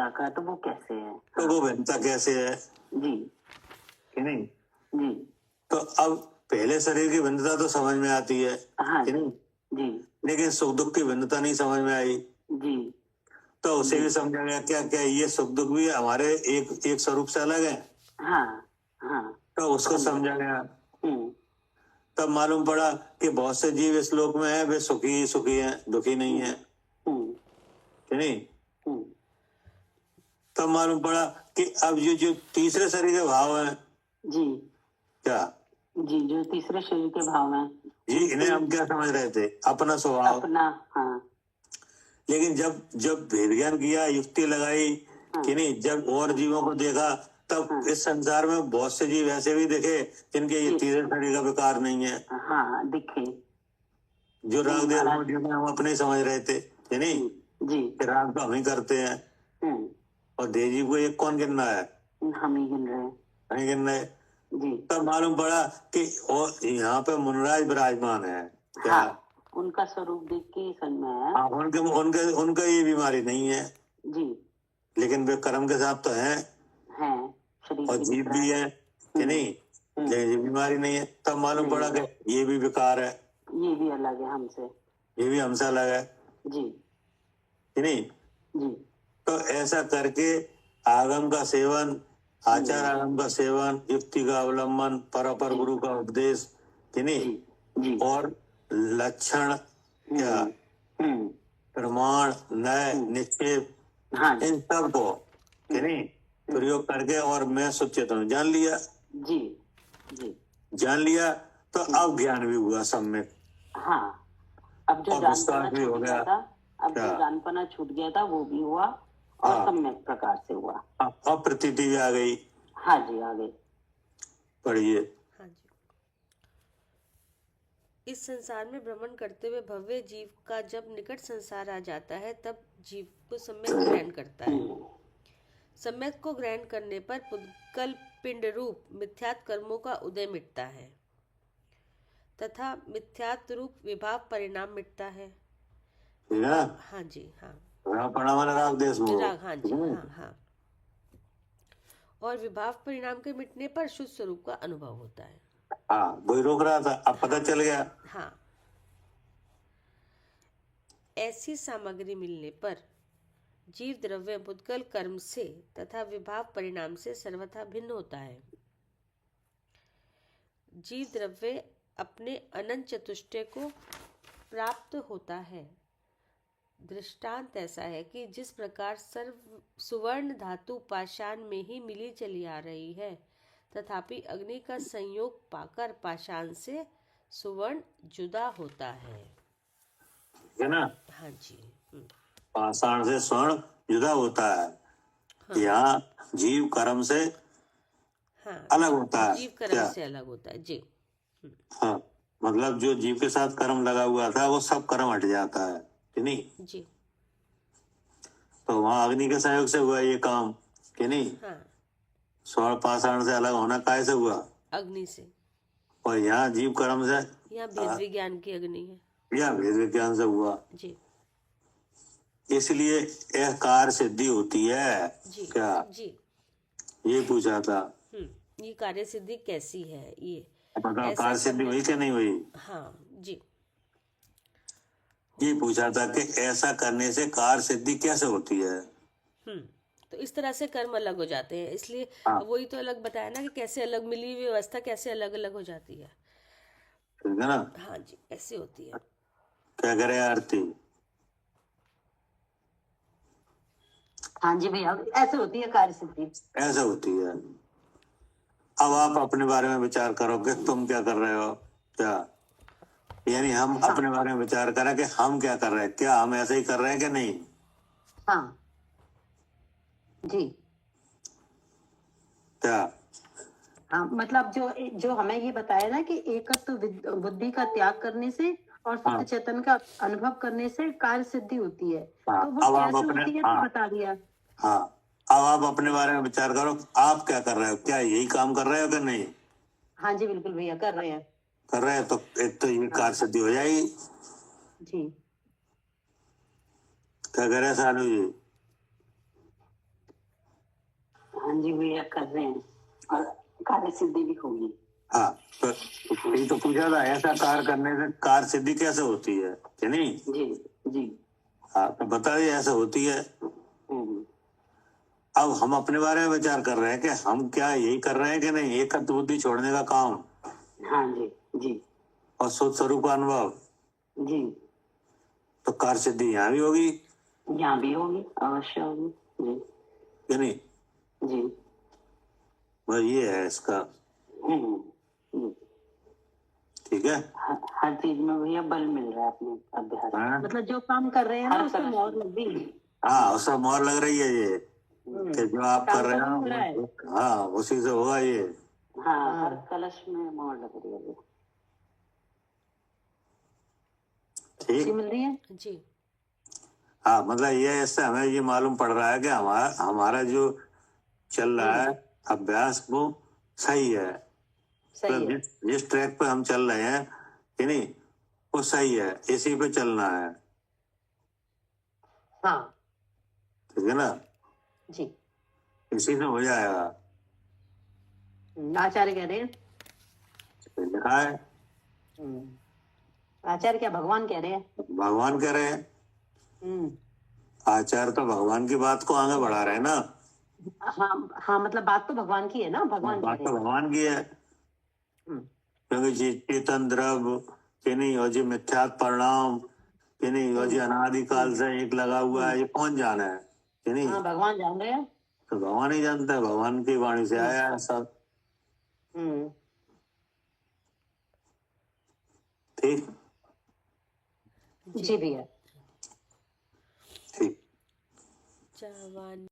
का, तो वो कैसे है। तो वो भिन्नता कैसे है जी कि नहीं। जी तो अब पहले शरीर की भिन्नता तो समझ में आती है कि नहीं, जी लेकिन सुख दुख की भिन्नता नहीं समझ में आई। जी, तो उसे भी समझा गया क्या क्या ये सुख दुख भी हमारे एक स्वरूप से अलग है। हाँ, तो उसको समझा गया। तब मालूम पड़ा कि बहुत से जीव इस लोक में है, वे सुखी हैं, दुखी नहीं है कि नहीं। तब मालूम पड़ा कि अब ये जो तीसरे शरीर के भाव हैं जी क्या, जी, जो तीसरे शरीर के भाव हैं जी, इन्हें हम क्या समझ रहे थे, अपना स्वभाव। हाँ, लेकिन जब भेद ज्ञान किया, युक्ति लगाई कि नहीं, जब और जीवों को देखा, तब इस संसार में बहुत से जीव ऐसे भी दिखे जिनके ये तीसरे शरीर का विकार नहीं है। हाँ, दिखे। जो राग देश में हम अपने समझ रहे थे कि नहीं, जी, राग तो हम ही करते हैं, और देजी को एक कौन गिनना है, हम ही गिन रहे हैं, नहीं गिनना है। जी। तब मालूम पड़ा कि और यहाँ पे मुनराज विराजमान है क्या। उनका स्वरूप देख के समझ में आया। हाँ, उनका ये बीमारी नहीं है जी, लेकिन वे कर्म के साथ तो हैं और जीव भी है कि नहीं, लेकिन ये बीमारी नहीं है। तब मालूम पड़ा कि ये भी विकार है, ये भी अलग है हमसे, ये भी हमसे अलग है जी कि नहीं। जी, तो ऐसा करके आगम का सेवन, आचार आगम का सेवन, युक्ति का अवलंबन, पर गुरु का उपदेश कि नहीं, जी, और लक्षण क्या, प्रमाण, नय, निक्षेप, इन सब को कि नहीं प्रयोग करके और मैं शुद्ध चेतन जान लिया। जी जी जान लिया तो अब ज्ञान भी हुआ सम्यक, हाँ। अब जो और जानपना विश्वास भी हो छूट गया गया। था, अब क्या? जो जानपना छूट गया था वो भी हुआ और हाँ। सम्यक प्रकार से हुआ। अब प्रतीति भी आ गई। हाँ जी, आ गई। हाँ पढ़िए। जी। इस संसार में भ्रमण करते हुए भव्य जीव का जब निकट संसार आ जाता है तब जीव को सम्यक ग्रहण करता है। सम्यक को ग्रहण करने पर पुद्गल पिंड रूप मिथ्यात्व कर्मों का उदय मिटता है तथा मिथ्यात्व रूप विभाव परिणाम मिटता है। ठीक है। हाँ जी, हाँ। प्रणाम राग देशमुख। हाँ जी, हाँ हाँ। और विभाव परिणाम के मिटने पर शुद्ध स्वरूप का अनुभव होता है। हाँ, वही रोक रहा था, अब पता चल गया। हाँ। ऐसी सामग्री मिलने पर जीव द्रव्य पुद्गल कर्म से तथा विभाव परिणाम से सर्वथा भिन्न होता है। जीव द्रव्य अपने अनंत चतुष्टय को प्राप्त होता है। दृष्टांत ऐसा है कि जिस प्रकार सुवर्ण धातु पाषाण में ही मिली चली आ रही है, तथापि अग्नि का संयोग पाकर पाषाण से सुवर्ण जुदा होता है। है ना? हाँ जी। पाषाण से स्वर्ण जुदा होता है। हाँ। यहाँ जीव कर्म से हाँ, अलग होता है। जीव कर्म क्या? से अलग होता है जी। हाँ, मतलब जो जीव के साथ कर्म लगा हुआ था वो सब कर्म हट जाता है कि नहीं? जी। तो वहाँ अग्नि के सहयोग से हुआ ये काम कि नहीं? हाँ, स्वर्ण पाषाण से अलग होना काहे से हुआ? अग्नि से। और यहाँ जीव कर्म से यहाँ भेद विज्ञान की अग्नि है या भेद विज्ञान से हुआ। जी। इसलिए यह कार्य सिद्धि होती है। जी क्या? जी। ये पूछा था। ये कार्य सिद्धि कैसी है? ये बताओ, ऐसा कार्य सिद्धि हुई कि नहीं हुई? हाँ जी। ये पूछा था कि ऐसा करने से कार्य सिद्धि कैसे होती है? तो इस तरह से कर्म अलग हो जाते हैं, इसलिए हाँ। वही तो अलग बताया ना कि कैसे अलग मिली हुई व्यवस्था कैसे अलग अलग हो जाती है। ठीक है ना? हाँ जी, ऐसी होती है। क्या करे आरती? हाँ जी भैया, ऐसे होती है कार्य सिद्धि। ऐसे होती है। अब आप अपने बारे में विचार करो कि तुम क्या कर रहे हो। क्या यानी हम अपने बारे में विचार करें कि हम क्या कर रहे हैं, क्या हम ऐसे ही कर रहे हैं कि नहीं? हाँ जी। क्या? हाँ, मतलब जो हमें ये बताया ना कि एकत्व बुद्धि का त्याग करने से और सत्य चेतन का अनुभव करने से कार्य सिद्धि होती है। हाँ, तो वो अब आप कैसे अपने होती है तो बता दिया। हाँ, अब आप अपने बारे में विचार करो, आप क्या कर रहे हो, क्या यही काम कर रहे हो कि नहीं? हाँ जी बिल्कुल भैया, कर रहे हैं। कर रहे हैं तो एक तो ये कार्य सिद्धि हो जाएगी। जी। क्या करे सानू जी? हाँ जी भैया, कर रहे हैं और कार्य सिद्धि भी होगी। हाँ, तो यही तो पूछा था, ऐसा कार्य करने से कार्य सिद्धि कैसे होती है कि नहीं? जी जी। हाँ, तो बताइए ऐसे होती है। अब हम अपने बारे में विचार कर रहे हैं कि हम क्या यही कर रहे हैं कि नहीं, एकत्व बुद्धि छोड़ने का काम। हाँ जी जी। और शुद्ध स्वरूप का अनुभव। जी। तो कार्य सिद्धि यहाँ भी होगी, यहाँ भी होगी, अवश्य होगी जी। कि नहीं? जी। बस ये है इसका। ठीक है। हर चीज में भैया बल मिल रहा है अपने अभ्यास। हाँ? मतलब जो काम कर रहे हैं ना उसमें मोहर लग गई। हाँ, उसमें मोहर लग रही है ये कि जो आप कर रहे हो, हाँ उसी से होगा ये। हाँ, हर कलश में मोहर लग रही है। ठीक मिल रही है जी। हाँ, मतलब ये इससे हमें ये मालूम पड़ रहा है कि हमारा जो चल रहा है अभ्यास वो सही है। सही तो है। जिस ट्रैक पे हम चल रहे हैं कि नहीं, वो सही है, इसी पे चलना है। हाँ ठीक है ना? जी। इसी से हो जाएगा। आचार्य कह रहे हैं। लिखा है। आचार्य क्या भगवान कह रहे हैं? भगवान कह रहे हैं। आचार्य तो भगवान की बात को आगे बढ़ा रहे हैं ना। हाँ हाँ, मतलब बात तो भगवान की है ना, भगवान बात तो भगवान की है, क्योंकि चेतन द्रव्य कि नहीं, और जी मिथ्यात्व परिणाम कि नहीं, और जी अनादिकाल से एक लगा हुआ है, ये कौन जाना है कि नहीं? हाँ, भगवान जान रहे हैं। तो भगवान ही जानता है, भगवान की वाणी से आया है सब। ठीक जी भैया। ठीक। जवान